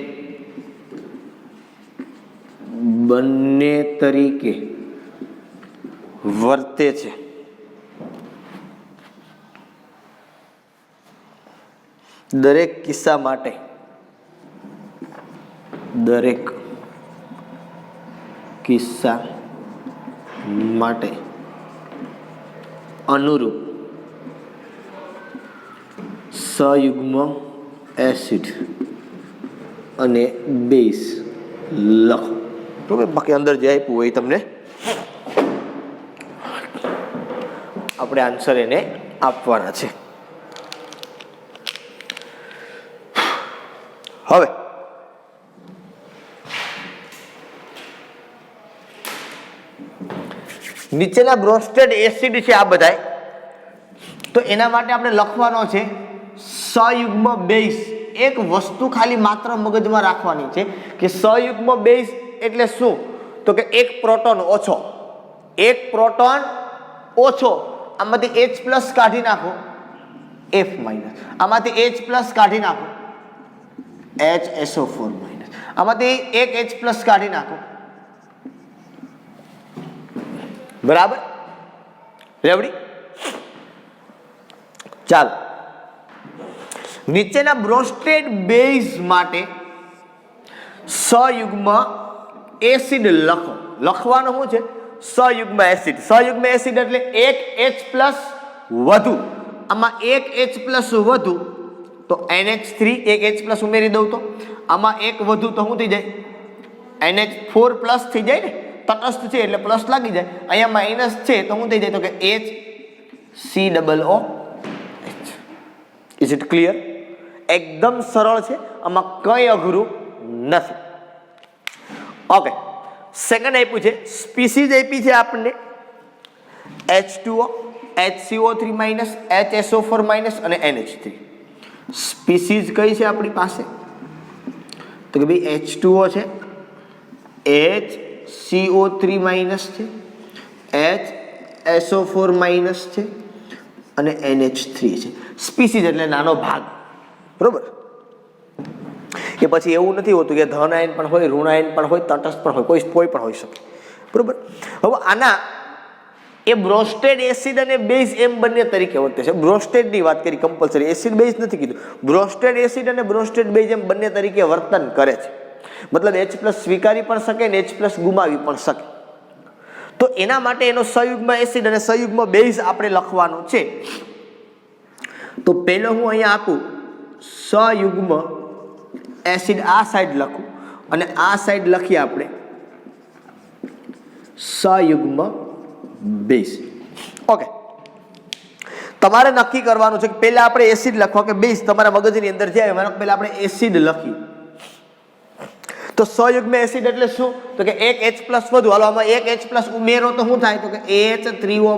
બંને તરીકે વર્તે છે. દરેક કિસ્સા માટે, દરેક કિસ્સા માટે અનુરૂપ સયુગ્મ એસિડ અને બેઝ લખો. બરાબર, બાકી અંદર જે આપ્યું હોય તમને આપણે આન્સર એને આપવાના છે. હવે નીચેના બ્રોસ્ટેડ એસિડ છે આ બધાય, તો એના માટે આપણે લખવાનો છે સયુગ્મ બેઝ. એક વસ્તુ ખાલી માત્ર મગજમાં રાખવાની છે કે સયુગ્મ બેઝ એટલે શું, તો કે એક પ્રોટોન ઓછો, એક પ્રોટોન ઓછો. આમાંથી H+ કાઢી નાખો, F-, આમાંથી H+ કાઢી નાખો, HSO4-. આમાંથી એક H+ કાઢી નાખો. બરાબર, રેવડી? ચાલો, નીચેના બ્રોસ્ટેડ બેઝ માટે સયુગ્મ એસિડ લખો. લખવાનું શું છે? સયુગ્મ એસિડ. સયુગ્મ એસિડ એટલે એક H+ વધુ. આમાં એક H+ વધુ તો NH3, એક H+ ઉમેરી દઉં તો આમાં એક વધુ તો શું થઈ જાય? NH4+ થઈ જાય ને, તટસ્થ છે એટલે પ્લસ લાગી જાય. અહીંયા માઇનસ છે તો શું થઈ જાય? તો કે HCOOH. Is it clear? એકદમ સરળ છે, આમાં કંઈ અઘરું નથી. ઓકે, સેકન્ડ આપ્યું છે સ્પીસીઝ આપી છે આપણને H2O, HCO3-, HSO4- અને NH3. સ્પીસીઝ કઈ છે આપણી પાસે? તો કે ભાઈ H2O છે, HCO3- છે, HSO4- છે અને NH3 છે. સ્પીસીઝ એટલે નાનો ભાગ. બરોબર, કે પછી એવું નથી હોતું કે ધન આયન પણ હોય, ઋણ આયન પણ હોય, તટસ્થ પણ હોય, કોઈ પણ હોઈ શકે. બરોબર, હવે આના એ બ્રોસ્ટેડ એસિડ અને બેઝ એમ બંને તરીકે વર્તે છે. બ્રોસ્ટેડની વાત કરી, કમ્પલસરી એસિડ બેઝ નથી કીધું. બ્રોસ્ટેડ એસિડ અને બ્રોસ્ટેડ બેઝ એમ બંને તરીકે વર્તન કરે છે. મતલબ H+ સ્વીકારી પણ શકે ને H+ ગુમાવી પણ શકે. તો એના માટે એનો સયુગ્મ એસિડ અને સયુગ્મ બેઝ આપણે લખવાનું છે. તો પહેલો હું અહીંયા આપું સયુગ્મ એસિડ, આ સાઈડ લખું અને આ સાઈડ લખીએ આપણે સયુગ્મ બેઝ. ઓકે, તમારે નક્કી કરવાનું છે કે પહેલા આપણે એસિડ લખવા કે બેઝ. તમારા મગજની અંદર જાય પહેલા આપણે એસિડ લખી. તો સયુગ્મ એસિડ એટલે શું? તો કે એક H+ વધુ. હાલો, આમાં એક H+ ઉમેરો તો શું થાય? તો કે H3O+.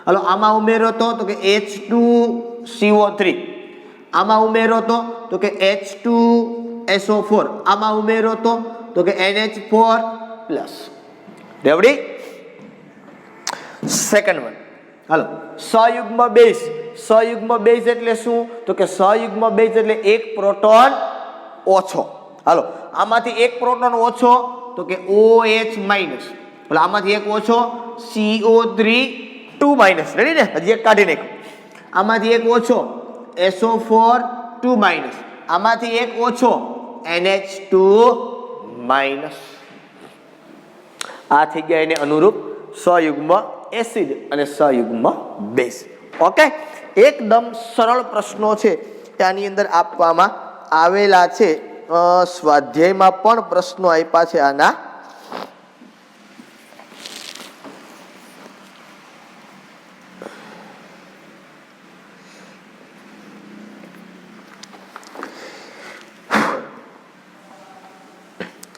હાલો, આમાં ઉમેરો તો કે H2CO3. આમાં ઉમેરો તો કે H2SO4. આમાં ઉમેરો તો કે NH4+. રેવડી? Second one. હાલો, સયુગ્મ બેઝ. સયુગ્મ બેઝ એટલે શું? તો કે સયુગ્મ બેઝ એટલે એક પ્રોટોન ઓછો. હાલો, આમાંથી એક પ્રોટોન ઓછો તો કે OH-. એટલે આમાંથી એક ઓછો CO3-. રેડી ને? હજી એક કાઢી નાખો. આમાંથી એક ઓછો SO4-. આમાંથી એક ઓછો NH2-. આ થઈ ગયા એને અનુરૂપ સયુગ્મ એસિડ અને સયુગ્મ બેઝ. ઓકે, એકદમ સરળ પ્રશ્નો છે આની અંદર આપવામાં આવેલા છે. સ્વાધ્યાયમાં પણ પ્રશ્નો આપ્યા છે આના.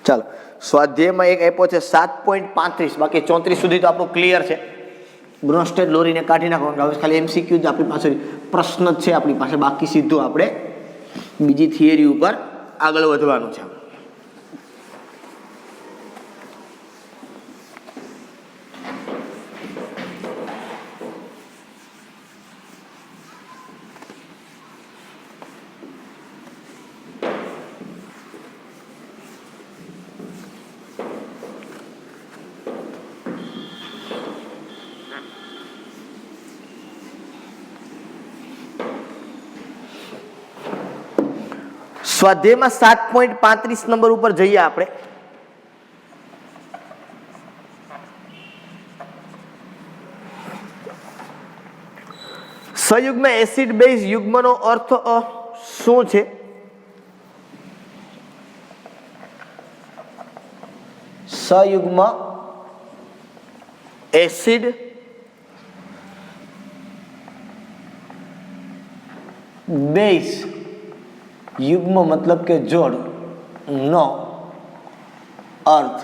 ચાલો, સ્વાધ્યાયમાં એક આપ્યો છે 7.35. બાકી 34 સુધી તો આપણું ક્લિયર છે. બ્રોસ્ટેડ લોરીને કાઢી નાખવાનું. હવે ખાલી MCQ જ આપણી પાસે પ્રશ્ન જ છે આપણી પાસે. બાકી સીધું આપણે બીજી થિયરી ઉપર આગળ વધવાનું છે. સ્વાધ્યાયમાં 7.35 નંબર ઉપર જઈએ આપણે. સંયુગ્મ એસિડ બેઝ યુગ્મનો અર્થ શું છે? સયુગ્મ એસિડ બેઝ યુગ્મ મતલબ કે જોડ નો અર્થ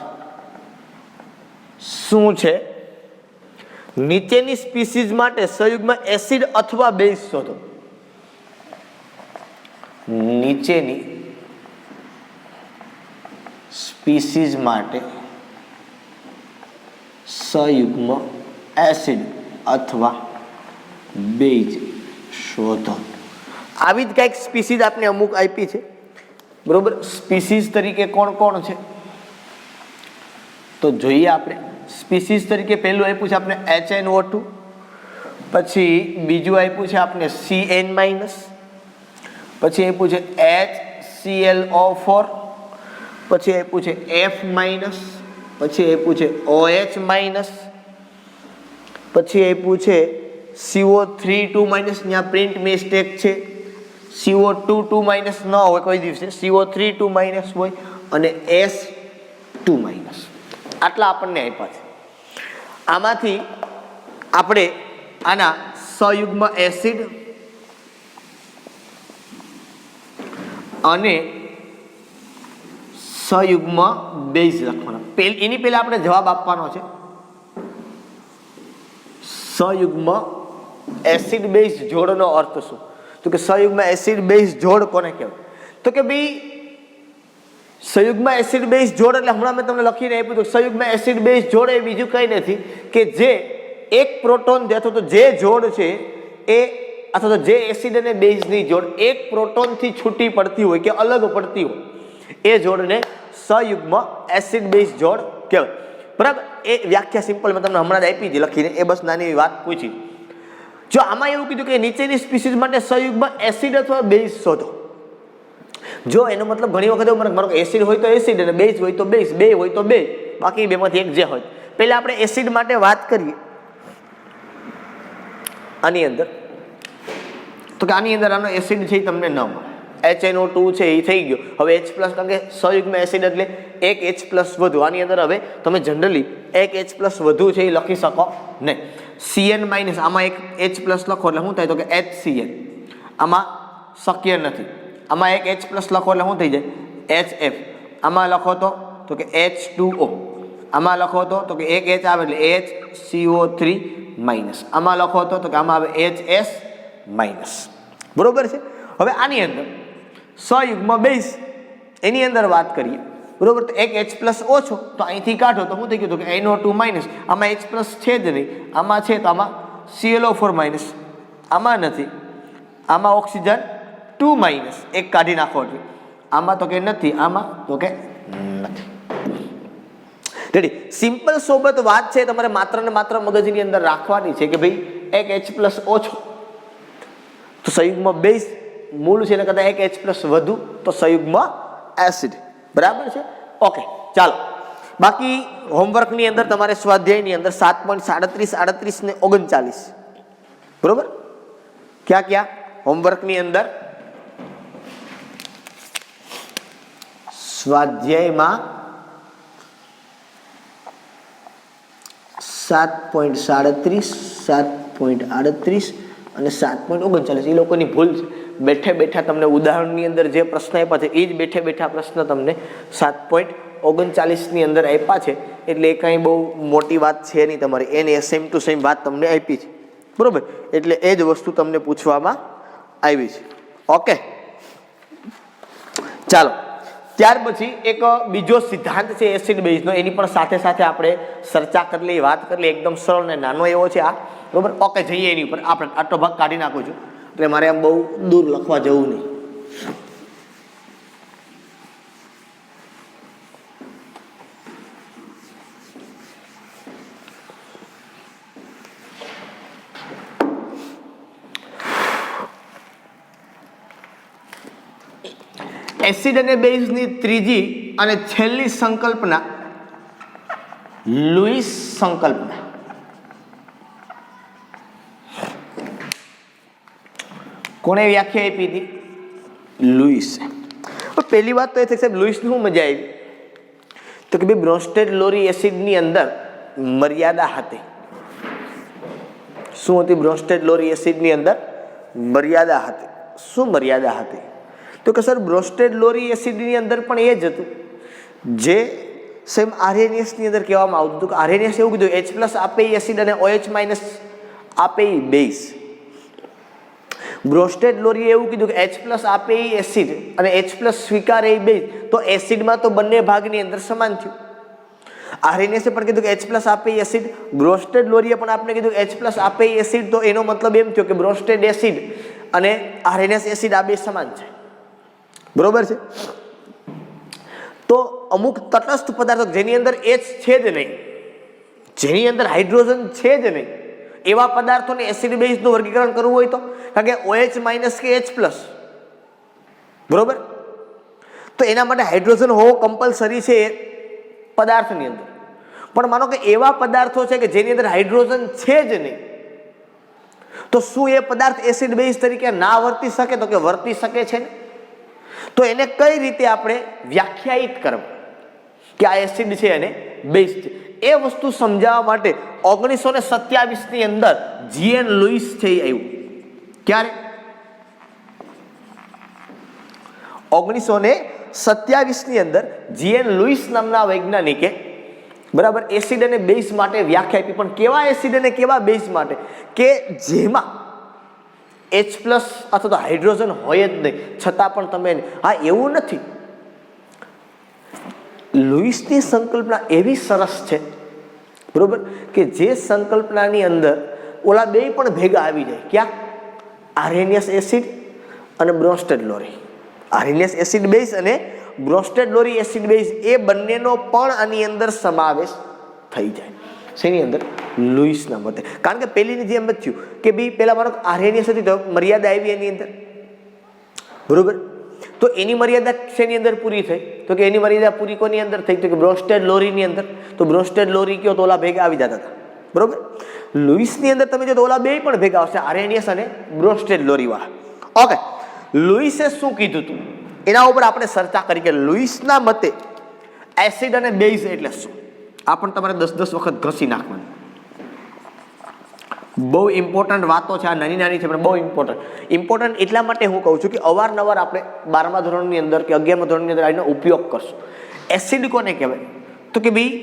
શું છે? નીચેની સ્પીસીઝ માટે સંયુગ્મ એસિડ અથવા બેઝ શોધો. નીચેની સ્પીસીઝ માટે સંયુગ્મ એસિડ અથવા બેઝ શોધો. આવી જ કંઈક સ્પીસીઝ આપણે અમુક આપી છે, બરોબર. સ્પીસીઝ તરીકે કોણ કોણ છે તો જોઈએ આપણે. સ્પીસીઝ તરીકે પહેલું આપ્યું છે આપણે HNO2, પછી બીજું આપ્યું છે આપણે CN-, પછી આપ્યું છે HClO4, પછી આપ્યું છે F-, પછી આપ્યું છે OH-, પછી આપ્યું છે CO3 ત્યાં પ્રિન્ટ મિસ્ટેક છે, CO2 ન હોય કોઈ દિવસે, CO3 હોય અને S2-. આટલા આપણને આપ્યા છે. આમાંથી આપણે આના સંયુગ્મ એસિડ અને સંયુગ્મ બેઝ લખવાના. એની પહેલા આપણે જવાબ આપવાનો છે. સંયુગ્મ એસિડ બેઝ જોડનો અર્થ શું? તો કે સંયુગ્મ એસિડ બેઝ જોડ કોને કહેવાય? તો કે ભાઈ સંયુગ્મ એસિડ બેઝ જોડ એટલે હમણાં મેં તમને લખીને આપ્યું હતું. સંયુગ્મ એસિડ બેઝ જોડ એ બીજું કંઈ નથી કે જે એક પ્રોટોન અથવા તો જે જોડ છે એ અથવા તો જે એસિડ અને બેઝની જોડ એક પ્રોટોનથી છૂટી પડતી હોય કે અલગ પડતી હોય એ જોડને સંયુગ્મ એસિડ બેઝ જોડ કહેવાય. બરાબર. એ વ્યાખ્યા સિમ્પલ મેં તમને હમણાં જ આપી હતી લખીને, એ બસ નાની વાત પૂછી. જો આમાં એવું કીધું કે નીચેની સ્પીસીઝ માટે સંયુગ્મ એસિડ અથવા બેઝ શોધો. જો એનો મતલબ ઘણી વખત એવું મારો એસિડ હોય તો એસિડ અને બેઝ હોય તો બેઝ, બે હોય તો બે, બાકી બેમાંથી એક જે હોય. પહેલા આપણે એસિડ માટે વાત કરીએ. આની અંદર તો કે આની અંદર આનો એસિડ છે એ તમને ન મળે. HNO2 છે એ થઈ ગયો. હવે H+, કારણ કે સંયુગ્મ એસિડ એટલે એક H+ વધુ. આની અંદર હવે તમે જનરલી એક H+ વધુ છે એ લખી શકો નહીં. CN-, આમાં એક H+ લખો એટલે શું થાય તો કે HCl. આમાં શક્ય નથી. આમાં એક H+ લખો એટલે શું થઈ જાય HF. આમાં લખો તો કે H2O. આમાં લખો તો કે એક H આવે એટલે HCO3-. આમાં લખો તો કે આમાં આવે HS-. બરોબર છે. હવે આની અંદર સંયુગ્મ બેઝ એની અંદર વાત કરીએ, બરોબર. તો એક H+ ઓછો તો અહીંથી કાઢો તો શું થઈ ગયું તો કે NO2-. આમાં H+ છે જ નહીં, આમાં છે તો આમાં ClO4-. આમાં નથી, આમાં ઓક્સિજન 2-. એક કાઢી નાખો એટલે આમાં તો કે નથી, આમાં તો કે નથી. રેડી. સિમ્પલ સોબત વાત છે તમારે માત્ર ને માત્ર મગજની અંદર રાખવાની છે કે ભાઈ એક H+ ઓછો તો સંયુગ્મ બેઝ મૂળ છે ને કદાચ એક H+ વધુ તો સંયુગ્મ એસિડ. બરાબર છે. ઓકે, ચાલો. બાકી હોમવર્કની અંદર તમારે સ્વાધ્યાયની અંદર 7.37, 38 ને 39, બરોબર. ક્યાં હોમવર્કની અંદર સ્વાધ્યાયમાં 7.37, 7.38 અને 7.39 એ લોકોની ભૂલ છે. બેઠે બેઠા તમને ઉદાહરણની અંદર જે પ્રશ્ન આપ્યા છે એ જ બેઠે બેઠા પ્રશ્ન તમને 7.39 ની અંદર આપ્યા છે. એટલે એ કાંઈ બહુ મોટી વાત છે નહીં તમારી, એની સેમ ટુ સેમ વાત તમને આપી છે, બરોબર. એટલે એ જ વસ્તુ તમને પૂછવામાં આવી છે. ઓકે, ચાલો. ત્યાર પછી એક બીજો સિદ્ધાંત છે એસિડ બેઝનો, એની પણ સાથે સાથે આપણે ચર્ચા કરી લઈએ, વાત કરી લઈએ. એકદમ સરળ ને નાનો એવો છે આ, બરોબર. ઓકે, જઈએ એની ઉપર. આપણે આટલો ભાગ કાઢી નાખું છું એટલે મારે આમ બહુ દૂર લખવા જવું નહીં. એસિડ અને બેઝની ત્રીજી અને છેલ્લી સંકલ્પના લુઈસ સંકલ્પના. કોણે વ્યાખ્યા આપી હતી? લુઈસે. પહેલી વાત તો એ થઈ સાહેબ લુઈસની શું મજા આવી તો કે ભાઈ બ્રોન્સ્ટેડ લોરી એસિડની અંદર મર્યાદા હતી. શું હતી બ્રોન્સ્ટેડ લોરી એસિડની અંદર? મર્યાદા હતી. શું મર્યાદા હતી? તો કે સર બ્રોન્સ્ટેડ લોરી એસિડની અંદર પણ એ જ હતું જે સેમ આરએનએસની અંદર કહેવામાં આવતું હતું કે આરએનએસ એવું કીધું H+ આપે એસિડ અને OH- આપે બેઝ. બ્રોન્સ્ટેડ લોરી એવું કીધું કે H+ આપે એસિડ અને H+ સ્વીકારે બેઝ. તો એસિડમાં તો બંને ભાગની અંદર સમાન થયું. આરએનએસે પણ કીધું કે H+ આપે એસિડ, બ્રોન્સ્ટેડ લોરીએ પણ આપણે કીધું H+ આપે એસિડ. તો એનો મતલબ એમ થયો કે બ્રોન્સ્ટેડ એસિડ અને આરએનએસ એસિડ આ બે સમાન છે. બરોબર છે. તો અમુક તટસ્થ પદાર્થો જેની અંદર H છે જ નહીં, જેની અંદર હાઇડ્રોજન છે જ નહીં, એવા પદાર્થોને એસિડ બેઝનું વર્ગીકરણ કરવું હોય તો, કારણ કે OH- કે H+, બરોબર, તો એના માટે હાઇડ્રોજન હોવો કમ્પલસરી છે એ પદાર્થની અંદર. પણ માનો કે એવા પદાર્થો છે કે જેની અંદર હાઇડ્રોજન છે જ નહીં, તો શું એ પદાર્થ એસિડ બેઝ તરીકે ના વર્તી શકે? તો કે વર્તી શકે છે ને. તો એને કઈ રીતે આપણે વ્યાખ્યાયિત કરવું કે આ એસિડ છે અને બેઝ છે, એ વસ્તુ સમજાવવા માટે 1927ની અંદર G.N. લુઈસ છે એ આવ્યું. ક્યારે? 1927ની અંદર G.N. લુઈસ નામના વૈજ્ઞાનિકે બરાબર એસિડ અને બેઝ માટે વ્યાખ્યા આપી. પણ કેવા એસિડ અને કેવા બેઝ માટે કે જેમાં H+ અથવા તો હાઇડ્રોજન હોય જ નહીં, છતાં પણ તમે હા એવું નથી. લુઈસની સંકલ્પના એવી સરસ છે બરોબર કે જે સંકલ્પનાની અંદર ઓલા બે પણ ભેગા આવી જાય. ક્યાં? આરએનએસ એસિડ અને બ્રોન્સ્ટેડ લોરી. આરએનએસ એસિડ બેઝ અને બ્રોન્સ્ટેડ લોરી એસિડ બેઝ એ બંનેનો પણ આની અંદર સમાવેશ થઈ જાય. શેની અંદર? લુઈસના મતે. કારણ કે પેલીની જેમ જ થયું કે ભાઈ પેલા મારો આરએનએસ હતી તો મર્યાદા આવી એની અંદર, બરોબર. તો એની મર્યાદા શેની અંદર પૂરી થઈ? તો કે એની મર્યાદા પૂરી કોની અંદર થઈ? તો કે બ્રોન્સ્ટેડ લોરીની અંદર. તો બ્રોન્સ્ટેડ લોરી કયો તો ઓલા ભેગા આવી જતા હતા, બરોબર. લુઈસની અંદર તમે જો તો ઓલા બે પણ ભેગા આવશે, આરએનએસ અને બ્રોન્સ્ટેડ લોરી વાળા. ઓકે, લુઈસે શું કીધું હતું એના ઉપર આપણે ચર્ચા કરી કે લુઈસના મતે એસિડ અને બેઝ એટલે શું. આ પણ તમારે 10 વખત ઘસી નાખવાનું. બહુ ઇમ્પોર્ટન્ટ વાતો છે. આ નાની નાની છે પણ બહુ ઇમ્પોર્ટન્ટ એટલા માટે હું કહું છું કે અવારનવાર આપણે 12મા ધોરણની અંદર કે 11મા ધોરણની અંદર આનો ઉપયોગ કરશું. એસિડ કોને કહેવાય? તો કે ભાઈ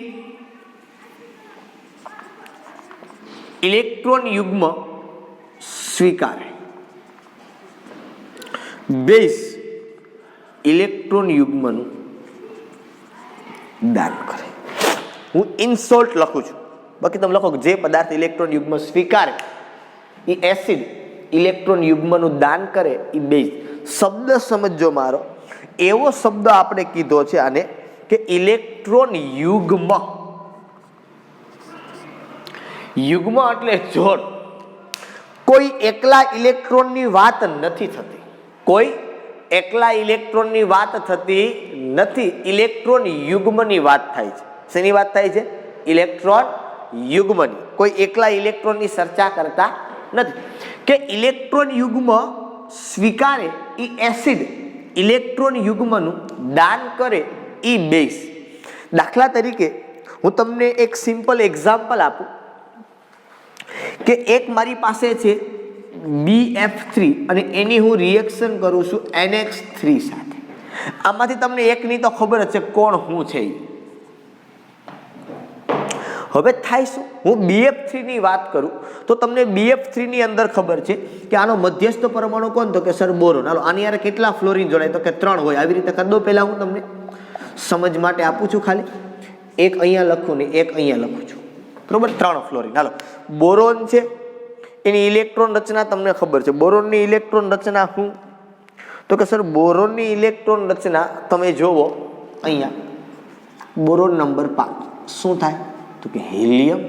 ઇલેક્ટ્રોન યુગ્મ સ્વીકારે, બેઝ ઇલેક્ટ્રોન યુગ્મનું દાન કરે. હું ઇન શોર્ટ લખું છું, બાકી તમે લખો જે પદાર્થ ઇલેક્ટ્રોન યુગ્મ સ્વીકારે એ એસિડ, ઇલેક્ટ્રોન યુગ્મનું દાન કરે એ બેઝ. શબ્દ સમજો મારો, એવો શબ્દ આપણે કીધો છે આને કે ઇલેક્ટ્રોન યુગ્મ. યુગ્મ એટલે જોડ. કોઈ એકલા ઇલેક્ટ્રોનની વાત નથી થતી, કોઈ એકલા ઇલેક્ટ્રોનની વાત થતી નથી. ઇલેક્ટ્રોન યુગ્મની વાત થાય છે. શેની વાત થાય છે? ઇલેક્ટ્રોન યુગ્મની. કોઈ એકલા ઇલેક્ટ્રોનની ચર્ચા કરતા નથી. કે ઇલેક્ટ્રોન યુગ્મ સ્વીકારે એ એસિડ, ઇલેક્ટ્રોન યુગ્મનું દાન કરે એ બેઝ. દાખલા તરીકે હું તમને એક સિમ્પલ એક્ઝામ્પલ આપું કે એક મારી પાસે છે BF3 અને એની હું રિએક્શન કરું છું NH3 સાથે. આમાંથી તમને એકની તો ખબર જ છે કોણ હું છે. હવે થાય શું? હું BF3 ની વાત કરું તો તમને BF3 ની અંદર ખબર છે કે આનો મધ્યસ્થ પરમાણુ કોણ? તો કે સર બોરોન. હાલો આની યાર કેટલા ફ્લોરિન જોડાય? તો કે 3 હોય. આવી રીતે કરી દો. પહેલા હું તમને સમજ માટે આપું છું, ખાલી એક અહીંયા લખું ને એક અહીંયા લખું છું, બરોબર. 3 ફ્લોરિન. હાલો બોરોન છે, એની ઇલેક્ટ્રોન રચના તમને ખબર છે. બોરોનની ઇલેક્ટ્રોન રચના શું? તો કે સર બોરોનની ઇલેક્ટ્રોન રચના તમે જોવો અહીંયા, બોરોન નંબર 5 શું થાય? તો કે હિલિયમ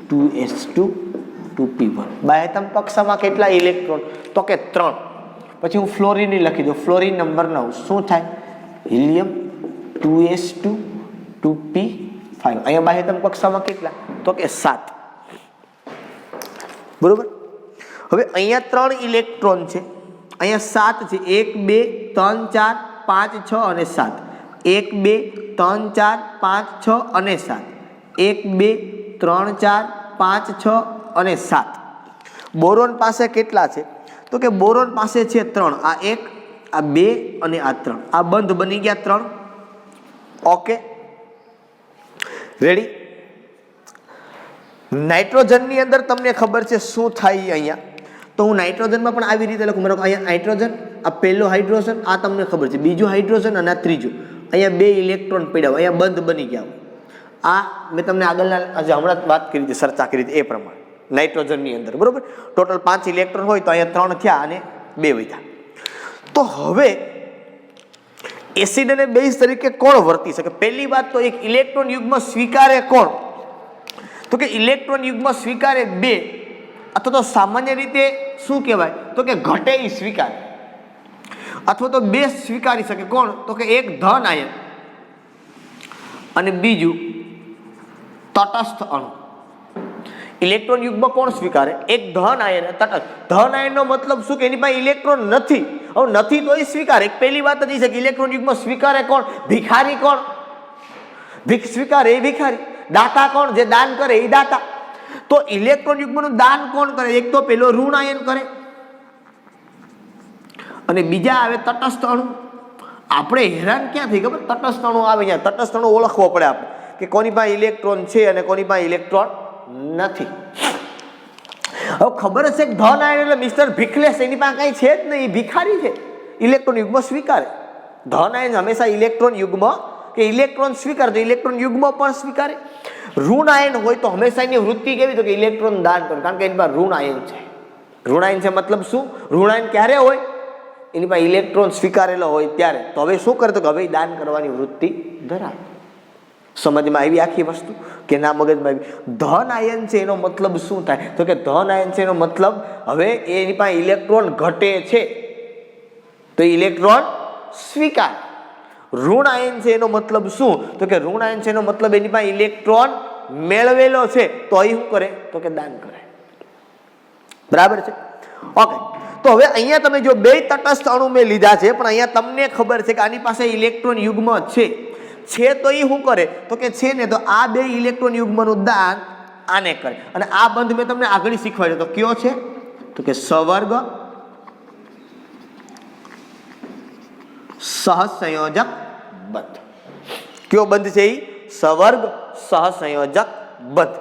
2s2 2p1. બાહ્યતમ કક્ષામાં કેટલા ઇલેક્ટ્રોન? તો કે 3. પછી હું ફ્લોરિન લખી દઉં, ફ્લોરિન નંબર 9 શું થાય? Helium 2s2 2p5. અહીંયા બાહ્યતમ કક્ષામાં કેટલા? તો કે 7. બરોબર. હવે અહીંયા 3 ઇલેક્ટ્રોન છે, અહીંયા 7 છે. 1 2 3 4 5 6 અને 7. 1 2 3 4 5 6 અને 7, 1 2 3 4 5 6 અને 7. બોરોન પાસે કેટલા છે? તો કે બોરોન પાસે છે 3. આ 1, આ 2 અને આ 3. આ બંધ બની ગયા 3. Okay, ready. નાઇટ્રોજનની અંદર તમને ખબર છે શું થાય અહીંયા, તો હું નાઇટ્રોજનમાં પણ આવી રીતે લખું. મારો અહીંયા નાઇટ્રોજન, આ પહેલો હાઇડ્રોજન, આ તમને ખબર છે બીજું હાઇડ્રોજન અને આ ત્રીજું. અહીંયા 2 ઇલેક્ટ્રોન પડ્યા હોય, અહીંયા બંધ બની ગયા હોય. આ મેં તમને આગળના હમણાં વાત કરી હતી, ચર્ચા કરી હતી એ પ્રમાણે નાઇટ્રોજનની અંદર, બરોબર. ટોટલ 5 ઇલેક્ટ્રોન હોય તો અહીંયા 3 થયા અને 2 વધ્યા. તો હવે એસિડ અને બેઝ તરીકે કોણ વર્તી શકે? પહેલી વાત તો એક ઇલેક્ટ્રોન યુગ્મ સ્વીકારે કોણ? તો કે ઇલેક્ટ્રોન યુગ્મ સ્વીકારે 2, અથવા તો સામાન્ય રીતે શું કહેવાય તો કે ઘટે એ સ્વીકારે, અથવા તો 2 સ્વીકારી શકે. કોણ? તો કે એક ધન આયન અને બીજું તટસ્થ અણુ. ઇલેક્ટ્રોન યુગ્મ કોણ સ્વીકારે? એક ધન આયન, તટસ્થ. ધન આયનનો મતલબ શું કે એની પાસે ઇલેક્ટ્રોન નથી. હવે નથી તો એ સ્વીકારે. એક પહેલી વાત જ છે કે ઇલેક્ટ્રોન યુગ્મ સ્વીકારે કોણ? ભિખારી. કોણ ભીખ સ્વીકારે? એ ભિખારી. દાતા કોણ? જે દાન કરે એ દાતા. તો ઇલેક્ટ્રોન યુગ્મનું દાન કોણ કરે? એક તો પેલો ઋણ આયન કરે અને બીજા આવે તટસ્થ અણુ. આપણે હેરાન ક્યાં થઈ ખબર? તટસ્થ અણુ આવે ત્યાં. તટસ્થ અણુ ઓળખવો પડે આપણે કે કોની પાસે ઇલેક્ટ્રોન છે અને કોની પાસે ઇલેક્ટ્રોન નથી. હવે ખબર હશે કે ધન આયન એટલે મિસ્ટર ભીખલેસ, એની પાસે કઈ છે જ નહીં, એ ભિખારી છે. ઇલેક્ટ્રોન યુગ્મ સ્વીકારે. ધન આયન હંમેશા ઇલેક્ટ્રોન યુગ્મ કે ઇલેક્ટ્રોન સ્વીકારે, તો ઇલેક્ટ્રોન યુગ્મ પણ સ્વીકારે. ઋણ આયન હોય તો હંમેશા એની વૃત્તિ કેવી? તો કે ઇલેક્ટ્રોન દાન કરે, કારણ કે એની પાસે ઋણ આયન છે. ઋણ આયન છે મતલબ શું? ઋણ આયન ક્યારે હોય? એની પાસે ઇલેક્ટ્રોન સ્વીકારેલો હોય ત્યારે. તો હવે શું કરે? તો કે હવે દાન કરવાની વૃત્તિ ધરાવે. સમજમાં આવી આખી વસ્તુ કે ના મગજમાં આવી? ધન આયન છે એનો મતલબ શું થાય? તો કે ધન આયન છે એનો મતલબ હવે એની પાસે ઇલેક્ટ્રોન ઘટે છે તો ઇલેક્ટ્રોન સ્વીકાર. ઋણ આયન છે એનો મતલબ શું? તો કે ઋણ આયન છે એનો મતલબ એની પાસે ઇલેક્ટ્રોન મેળવેલો છે તો અહીં શું કરે? તો કે દાન કરે. બરાબર છે? ઓકે. તો હવે અહીંયા તમે જો 2 તટસ્થ અણુ મેં લીધા છે, પણ અહીંયા તમને ખબર છે કે આની પાસે ઇલેક્ટ્રોન યુગ્મ છે તો એ શું કરે? તો કે છે ને, તો આ 2 ઇલેક્ટ્રોન યુગ્મનું દાન આને કરે. અને આ બંધ મેં તમને આગળ શીખવાડ્યો. તો કયો છે? તો કે સવર્ગ સહસંયોજક બંધ. કયો બંધ છે? એ સવર્ગ સહસંયોજક બંધ.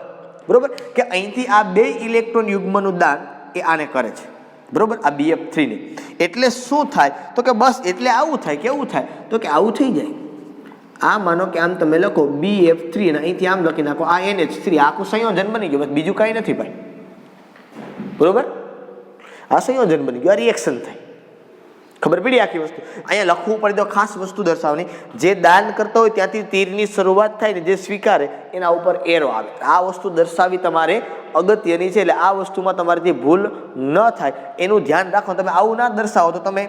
બરોબર કે અહીંથી આ 2 ઇલેક્ટ્રોન યુગ્મનું દાન એ આને કરે છે. બરોબર, આ BF3 ને. એટલે શું થાય? તો કે બસ એટલે આવું થાય. કેવું થાય? તો કે આવું થઈ જાય. આ માનો કે આમ તમે લખો BF3 અને અહીંથી આમ લખી નાખો આ NH3, આખું સંયોજન બની ગયું. બસ બીજું કાંઈ નથી ભાઈ. બરોબર, આ સંયોજન બની ગયું, આ રિએક્શન થાય. ખબર પડી આખી વસ્તુ? અહીંયા લખવું પડે તો ખાસ વસ્તુ દર્શાવવાની, જે દાન કરતા હોય ત્યાંથી તીરની શરૂઆત થાય ને જે સ્વીકારે એના ઉપર એરો આવે. આ વસ્તુ દર્શાવી તમારે અગત્યની છે. એટલે આ વસ્તુમાં તમારાથી ભૂલ ન થાય એનું ધ્યાન રાખો. તમે આવું ના દર્શાવો તો તમે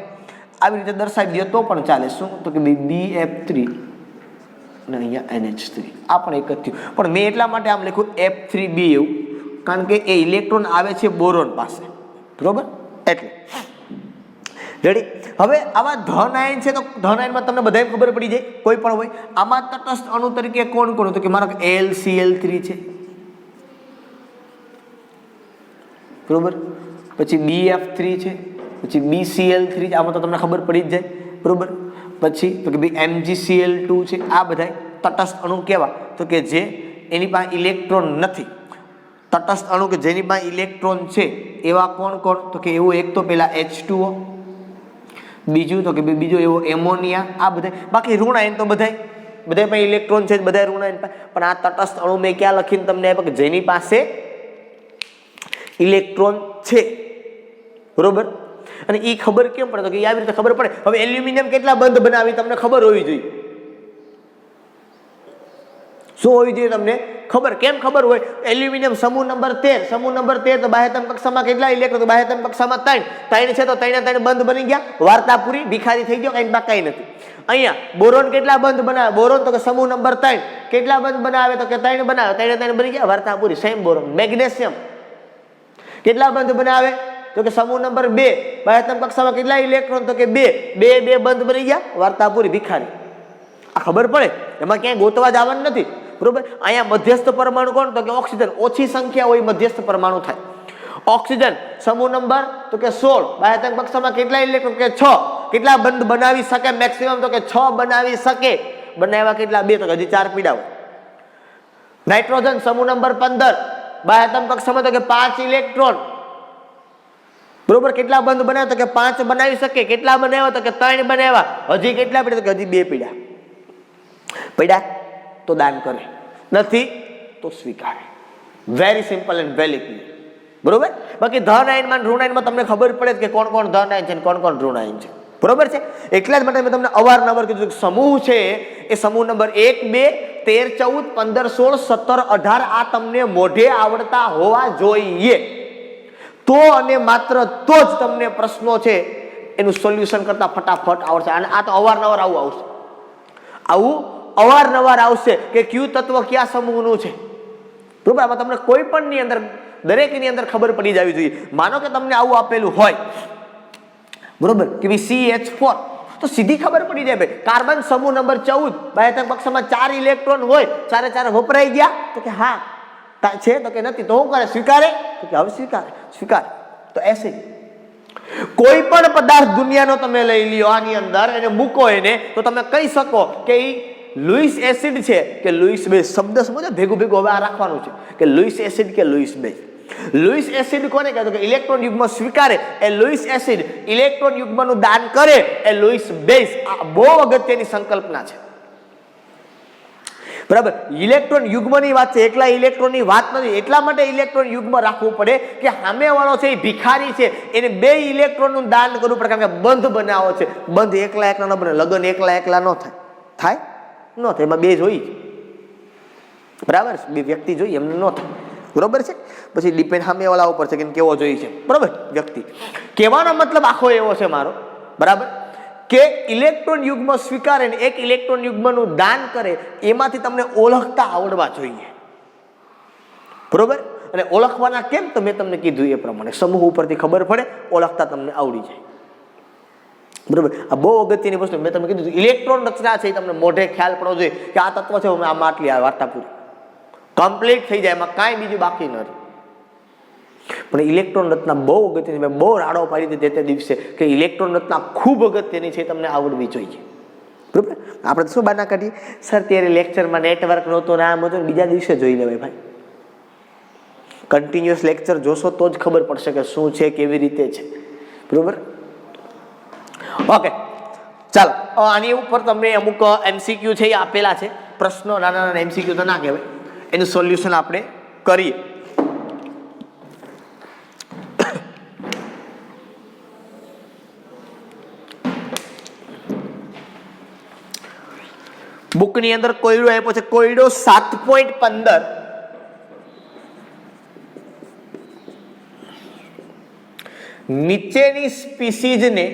આવી રીતે દર્શાવી દો તો પણ ચાલે. શું? તો કે BF3 અને અહીંયા NH3, આ પણ એક જ થયું. પણ મેં એટલા માટે આમ લખ્યું F3B એવું, કારણ કે એ ઇલેક્ટ્રોન આવે છે બોરોન પાસે. બરોબર, એટલે રેડી. હવે આવા ધન આયન છે તો ધન આયનમાં તમને બધાને ખબર પડી જાય, કોઈ પણ હોય. આમાં તટસ્થ અણુ તરીકે કોણ કોણ? તો કે મારો LCl3 છે. બરોબર, પછી BF3 છે, પછી BCl3 છે. આમાં તો તમને ખબર પડી જ જાય. બરોબર, પછી તો કે ભાઈ MgCl2 છે. આ બધા તટસ્થ અણુ કેવા? તો કે જે એની પાસે ઇલેક્ટ્રોન નથી. તટસ્થ અણુ કે જેની પાસે ઇલેક્ટ્રોન છે એવા કોણ કોણ? તો કે એવું એક તો પેલા H2O, બીજું તો કે બીજો એવો એમોનિયા. આ બધા બાકી ઋણ આયન તો બધા પાસે ઇલેક્ટ્રોન છે, બધા ઋણ આયન. પણ આ તટસ્થ અણુ મેં ક્યાં લખીને તમને આપ્યા કે જેની પાસે ઇલેક્ટ્રોન છે. બરોબર, અને એ ખબર કેમ પડે? તો કે આવી રીતે ખબર પડે. હવે એલ્યુમિનિયમ કેટલા બંધ બનાવી તમને ખબર હોવી જોઈએ. શું હોવી જોઈએ તમને ખબર? કેમ ખબર હોય? એલ્યુમિનિયમ સમૂહ નંબર 13, સમૂહ નંબર 13 તો બાહ્યતમ કક્ષામાં કેટલા ઇલેક્ટ્રોન? તો બાહ્યતમ કક્ષામાં 3 છે તો 3 બંધ બની ગયા. વાર્તા પૂરી, ભિખારી થઈ ગયો, કઈ બાકી નથી. અહીંયા બોરોન કેટલા બંધ બનાવે? બોરોન તો કે સમૂહ નંબર 3 કેટલા બંધ બનાવે? તો કે 3 બનાવે. 3 બની ગયા, વાર્તા પૂરી. Same boron. મેગ્નેશિયમ કેટલા બંધ બનાવે? તો કે સમૂહ નંબર 2 બાહ્યતમ કક્ષામાં કેટલા ઇલેક્ટ્રોન? તો કે 2 બંધ બની ગયા, વાર્તા પૂરી, ભિખારી. આ ખબર પડે, એમાં ક્યાંય ગોતવા જવાનું નથી, બરોબર. અહીંયા મધ્યસ્થ પરમાણુ કોણ? તો કે ઓક્સિજન. ઓછી સંખ્યા હોય મધ્યસ્થ પરમાણુ થાય. ઓક્સિજન સમૂહ નંબર તો કે 16. બાહ્યતમ કક્ષામાં કેટલા ઇલેક્ટ્રોન? કે 6. કેટલા બંધ બનાવી શકે મેક્સિમમ? તો કે 6 બનાવી શકે. બનાવ્યા કેટલા? 2. તો કે હજી 4 પીડા હોય. નાઇટ્રોજન સમૂહ નંબર 15. બાહ્યતમ કક્ષામાં તો કે 5 ઇલેક્ટ્રોન, બરોબર. કેટલા બંધ બનાવ્યા? તો કે 5 બનાવી શકે. કેટલા બનાવ્યા? તો કે 3 બનાવ્યા. હજી કેટલા પીડા? તો કે હજી 2 પીડા. પીડા તો દાન કરે, નથી તો સ્વીકારે. Very simple and very clear, બરોબર. બાકી ધન આયનમાં ઋણ આયનમાં તમને ખબર પડે કે કોણ કોણ ધન આયન છે અને કોણ કોણ ઋણ આયન છે, બરોબર છે. એટલા જ માટે મેં તમને અવારનવાર કીધું કે સમૂહ છે એ સમૂહ નંબર 1, 2, 13, 14, 15, 16, 17, 18 આ તમને મોઢે આવડતા હોવા જોઈએ. તો અને માત્ર તો જ તમને પ્રશ્નો છે એનું સોલ્યુશન કરતા ફટાફટ આવડશે. અને આ તો અવારનવાર આવું આવશે, આવું અવારનવાર આવશે કે કયું તત્વ કયા સમૂહનું છે, બરોબર. આમાં તમને કોઈ પણ ની અંદર દરેકની અંદર ખબર પડી જવી જોઈએ. માનો કે તમને આવું આપેલું હોય, બરોબર, કે CH4, તો સીધી ખબર પડી જાય ભાઈ. કાર્બન સમૂહ નંબર 14. બાહ્યતમ કક્ષામાં 4 ઇલેક્ટ્રોન હોય, 4 4 વપરાઈ ગયા? તો કે હા છે. તો કે નથી. તો શું કરે? સ્વીકારે? તો કે હવે સ્વીકારે. તો એસિડ. કોઈ પણ પદાર્થ દુનિયાનો તમે લઈ લ્યો, આની અંદર એને મૂકો એને, તો તમે કહી શકો કે એ લુઈસ એસિડ છે કે લુઈસ બેઝ. શબ્દ સમજો, ભેગું હવે આ રાખવાનું છે કે લુઈસ એસિડ કે લુઈસ બેઝ. લુઈસ એસિડ કોને કહેતો? કે ઇલેક્ટ્રોન યુગ્મ સ્વીકારે એ લુઈસ એસિડ, ઇલેક્ટ્રોન યુગ્મનું દાન કરે એ લુઈસ બેઝ. આ બહુ અગત્યની સંકલ્પના છે, બરાબર. ઇલેક્ટ્રોન યુગ્મની વાત છે, એકલા ઇલેક્ટ્રોનની વાત નથી. એટલા માટે ઇલેક્ટ્રોન યુગ્મ રાખવું પડે કે સામેવાળો છે એ ભિખારી છે, એને 2 ઇલેક્ટ્રોનનું દાન કરવું પડે. કારણ કે બંધ બનાવો છે. બંધ એકલા ન બને. લગ્ન એકલા ન થાય ન થાય. એમાં 2 જોઈએ, બરાબર. 2 વ્યક્તિ જોઈએ, એમને ન થાય, બરોબર છે. પછી ડિપેન્ડ સામેવાળા ઉપર છે કે કેવો જોઈએ છે, બરોબર. વ્યક્તિ કહેવાનો મતલબ આખો એવો છે મારો, બરાબર, કે ઇલેક્ટ્રોન યુગ્મ સ્વીકારે ને એક ઇલેક્ટ્રોન યુગ્મનું દાન કરે, એમાંથી તમને ઓળખતા આવડવા જોઈએ, બરોબર. અને ઓળખવાના કેમ? તો મેં તમને કીધું એ પ્રમાણે સમૂહ ઉપરથી ખબર પડે, ઓળખતા તમને આવડી જાય, બરોબર. આ બહુ અગત્યની વસ્તુ. મેં તમને કીધું ઇલેક્ટ્રોન રચના છે એ તમને મોઢે ખ્યાલ પડવો જોઈએ કે આ તત્વ છે. આમાં આટલી આ વાર્તા પૂરી કમ્પ્લીટ થઈ જાય, એમાં કાંઈ બીજું બાકી ન રહે. પણ ઇલેક્ટ્રોન રચના બહુ અગત્યની. મેં બહુ રાડો પાડી હતી તે દિવસે કે ઇલેક્ટ્રોન રચના ખૂબ અગત્યની છે, તમને આવડવી જોઈએ, બરોબર. આપણે શું બાના કાઢીએ? સર ત્યારે લેક્ચરમાં નેટવર્ક નહોતું ને આમ હતું. બીજા દિવસે જોઈ લેવાય ભાઈ. કન્ટિન્યુઅસ લેક્ચર જોશો તો જ ખબર પડશે કે શું છે, કેવી રીતે છે, બરોબર. ઓકે, ચાલો. આની ઉપર તમને અમુક MCQ છે એ આપેલા છે, પ્રશ્નો. નાના નાના MCQ તો ના કહેવાય. એનું સોલ્યુશન આપણે કરીએ. બુકની અંદર કોયડો આપ્યો છે, કોયડો 7.15. નીચેની સ્પીસીઝને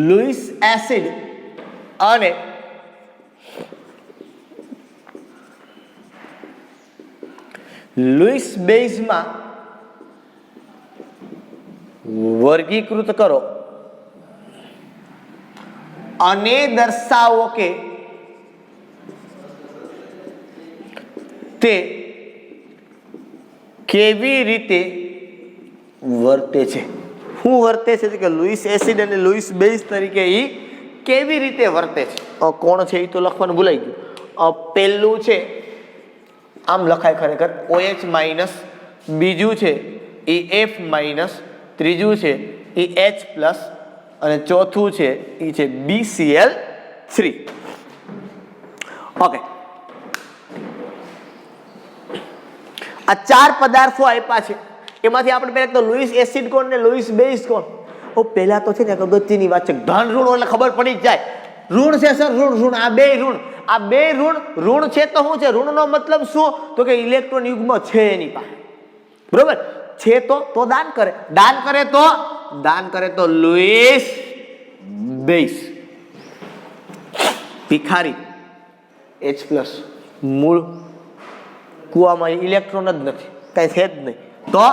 લુઈસ એસિડ અને લુઈસ બેઝમાં વર્ગીકૃત કરો અને દર્શાવો કે તે કેવી રીતે વર્તે છે. શું વર્તે છે? કે લુઈસ એસિડ અને લુઈસ બેઝ તરીકે એ કેવી રીતે વર્તે છે. કોણ છે એ તો લખવાનું ભૂલાઈ ગયું. પહેલું છે આમ લખાય ખરેખર OH-, બીજું છે એ F-, ત્રીજું છે એ H+, અને ચોથું છે એ છે BCl3. ઓકે, આ 4 પદાર્થો આપ્યા છે. એમાંથી આપણે પહેલા તો લુઈસ એસિડ કોણ ને લુઈસ બેઝ કોણ? પહેલા તો છે ને અગત્યની વાત છે, ધન ઋણ એટલે ખબર પડી જ જાય. ઋણ છે સર, ઋણ. આ બે ઋણ છે તો શું છે? ઋણનો મતલબ શું? તો કે ઇલેક્ટ્રોન યુગ્મ છે એની પાસે, બરોબર છે. તો દાન કરે તો લુઈસ બેઝ. ભિખારી H+, મૂળ કુવામાં ઇલેક્ટ્રોન જ નથી, કઈ છે જ નહીં, તો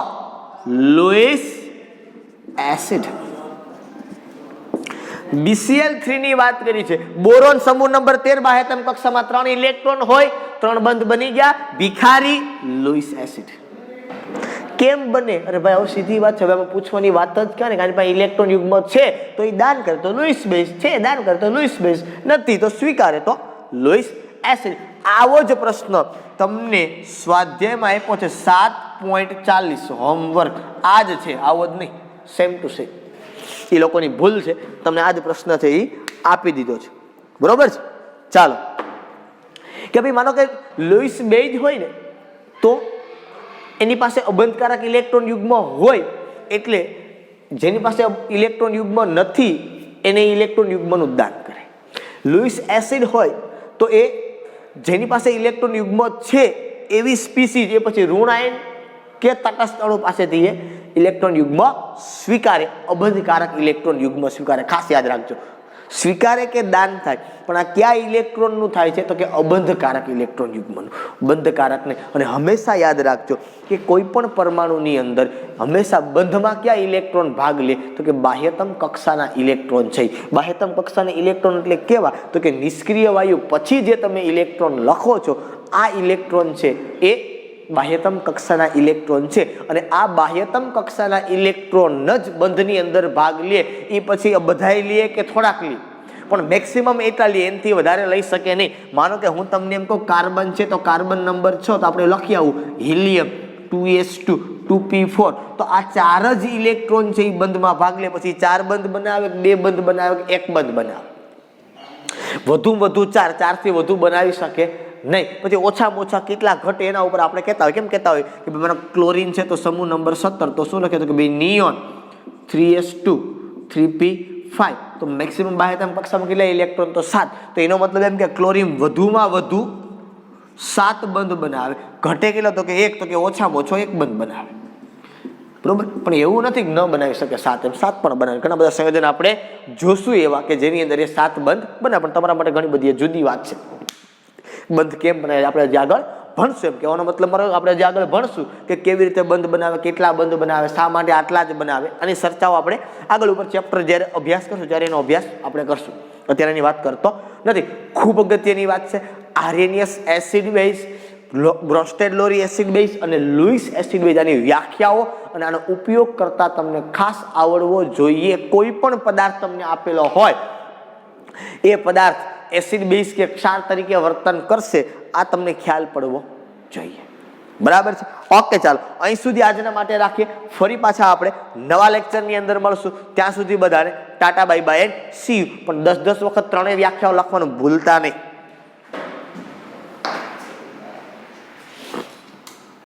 લુઈસ એસિડ. BCl3 ની વાત કરી છે. બોરોન સમૂહ નંબર 13 બાહ્યતમ કક્ષામાં 3 ઇલેક્ટ્રોન હોય, 3 બંધ બની ગયા, ભિખારી લુઈસ એસિડ. કેમ બને? અરે ભાઈ હવે સીધી વાત છે, હવે પૂછવાની વાત જ ક્યાં ને, કારણ કે ઇલેક્ટ્રોન યુગ્મ છે તો એ દાન કરે તો લુઈસ બેઝ છે, દાન કરે તો લુઈસ બેઝ નથી તો સ્વીકારે તો લુઈસ એસિડ. આવો જ પ્રશ્ન તમને સ્વાધ્યાયમાં આપ્યો છે 7.40 હોમવર્ક. આ જ છે, આવો જ નહીં, સેમ ટુ સેમ. એ લોકોની ભૂલ છે, તમને આ જ પ્રશ્ન છે એ આપી દીધો છે. બરોબર છે? ચાલો કે ભાઈ માનો કે લુઈસ બેઝ હોય ને તો એની પાસે અબંધકારક ઇલેક્ટ્રોન યુગ્મ હોય, એટલે જેની પાસે ઇલેક્ટ્રોન યુગ્મ નથી એને ઇલેક્ટ્રોન યુગ્મનું દાન કરે. લુઈસ એસિડ હોય તો એ જેની પાસે ઇલેક્ટ્રોન યુગ્મ છે એવી સ્પીસીઝ એ પછી ઋણ આયન કે તટસ્થ અણુ પાસેથી એ ઇલેક્ટ્રોન યુગ્મ સ્વીકારે, અબંધકારક ઇલેક્ટ્રોન યુગ્મ સ્વીકારે. ખાસ યાદ રાખજો, સ્વીકારે કે દાન થાય, પણ આ કયા ઇલેક્ટ્રોનનું થાય છે તો કે અબંધકારક ઇલેક્ટ્રોન યુગ્મનું, બંધકારક નહીં. અને હંમેશા યાદ રાખજો કે કોઈ પણ પરમાણુની અંદર હંમેશા બંધમાં કયા ઇલેક્ટ્રોન ભાગ લે તો કે બાહ્યતમ કક્ષાના ઇલેક્ટ્રોન છે. બાહ્યતમ કક્ષાના ઇલેક્ટ્રોન એટલે કેવા તો કે નિષ્ક્રિય વાયુ પછી જે તમે ઇલેક્ટ્રોન લખો છો આ ઇલેક્ટ્રોન છે એ બાહ્યતમ કક્ષાના ઇલેક્ટ્રોન છે. અને આ બાહ્યતમ કક્ષાના ઇલેક્ટ્રોન જ બંધની અંદર ભાગ લે. એ પછી બધાય લે કે થોડાક લે, પણ મેક્સિમમ એટલા લે, એનાથી વધારે લઈ શકે નહીં. માનો કે હું તમને એમ કહું કાર્બન છે તો કાર્બન નંબર 6 તો આપણે લખી આવું હિલિયમ 2s2 2p4, તો આ 4 જ ઇલેક્ટ્રોન છે એ બંધમાં ભાગ લે. પછી 4 બંધ બનાવે, 2 બંધ બનાવે, 1 બંધ બનાવે, વધુ 4 થી વધુ બનાવી શકે નહીં. પછી ઓછામાં ઓછા કેટલા ઘટે એના ઉપર આપણે કહેતા હોય. કેમ કહેતા હોય કે ભાઈ મારો ક્લોરીન છે તો સમૂહ નંબર 17, તો શું લખે તો કે ભાઈ નિયોન 3s2 3p5, તો મેક્સિમમ બાહ્યતમ કક્ષામાં કેટલા ઇલેક્ટ્રોન તો 7. તો એનો મતલબ એમ કે ક્લોરીન વધુમાં વધુ 7 બંધ બનાવે. ઘટે કેટલો તો કે 1, તો કે ઓછામાં ઓછો 1 બંધ બનાવે. બરોબર, પણ એવું નથી કે ન બનાવી શકે 7, એમ 7 પણ બનાવે. ઘણા બધા સંયોજન આપણે જોશું એવા કે જેની અંદર એ 7 બંધ બનાવે, પણ તમારા માટે ઘણી બધી જુદી વાત છે. બંધ કેમ બનાવે આપણે જે આગળ ભણશું, એમ કહેવાનો મતલબ મારો આપણે જે આગળ ભણશું કે કેવી રીતે બંધ બનાવે, કેટલા બંધ બનાવે, શા માટે આટલા જ બનાવે, અને ચર્ચાઓ આપણે આગળ ઉપર ચેપ્ટર જ્યારે અભ્યાસ કરશું ત્યારે એનો અભ્યાસ આપણે કરશું. અત્યારે એની વાત કરતો નથી. ખૂબ અગત્યની વાત છે આર્હેનિયસ એસિડ બેઝ, બ્રોન્સ્ટેડ લોરી એસિડ બેઝ અને લુઈસ એસિડ બેઝ, આની વ્યાખ્યાઓ અને આનો ઉપયોગ કરતા તમને ખાસ આવડવો જોઈએ. કોઈ પણ પદાર્થ તમને આપેલો હોય એ પદાર્થ એસિડ બેઝ કે ક્ષાર તરીકે વર્તન કરશે આ તમને ખ્યાલ પડવો જોઈએ. બરાબર છે? ઓકે, ચાલો અહીં સુધી આજના માટે રાખીએ. ફરી પાછા આપણે નવા લેક્ચરની અંદર મળશું. ત્યાં સુધી બધાને Tata bye bye and C you. પણ 10 વખત 3 વ્યાખ્યાઓ લખવાનું ભૂલતા નહીં.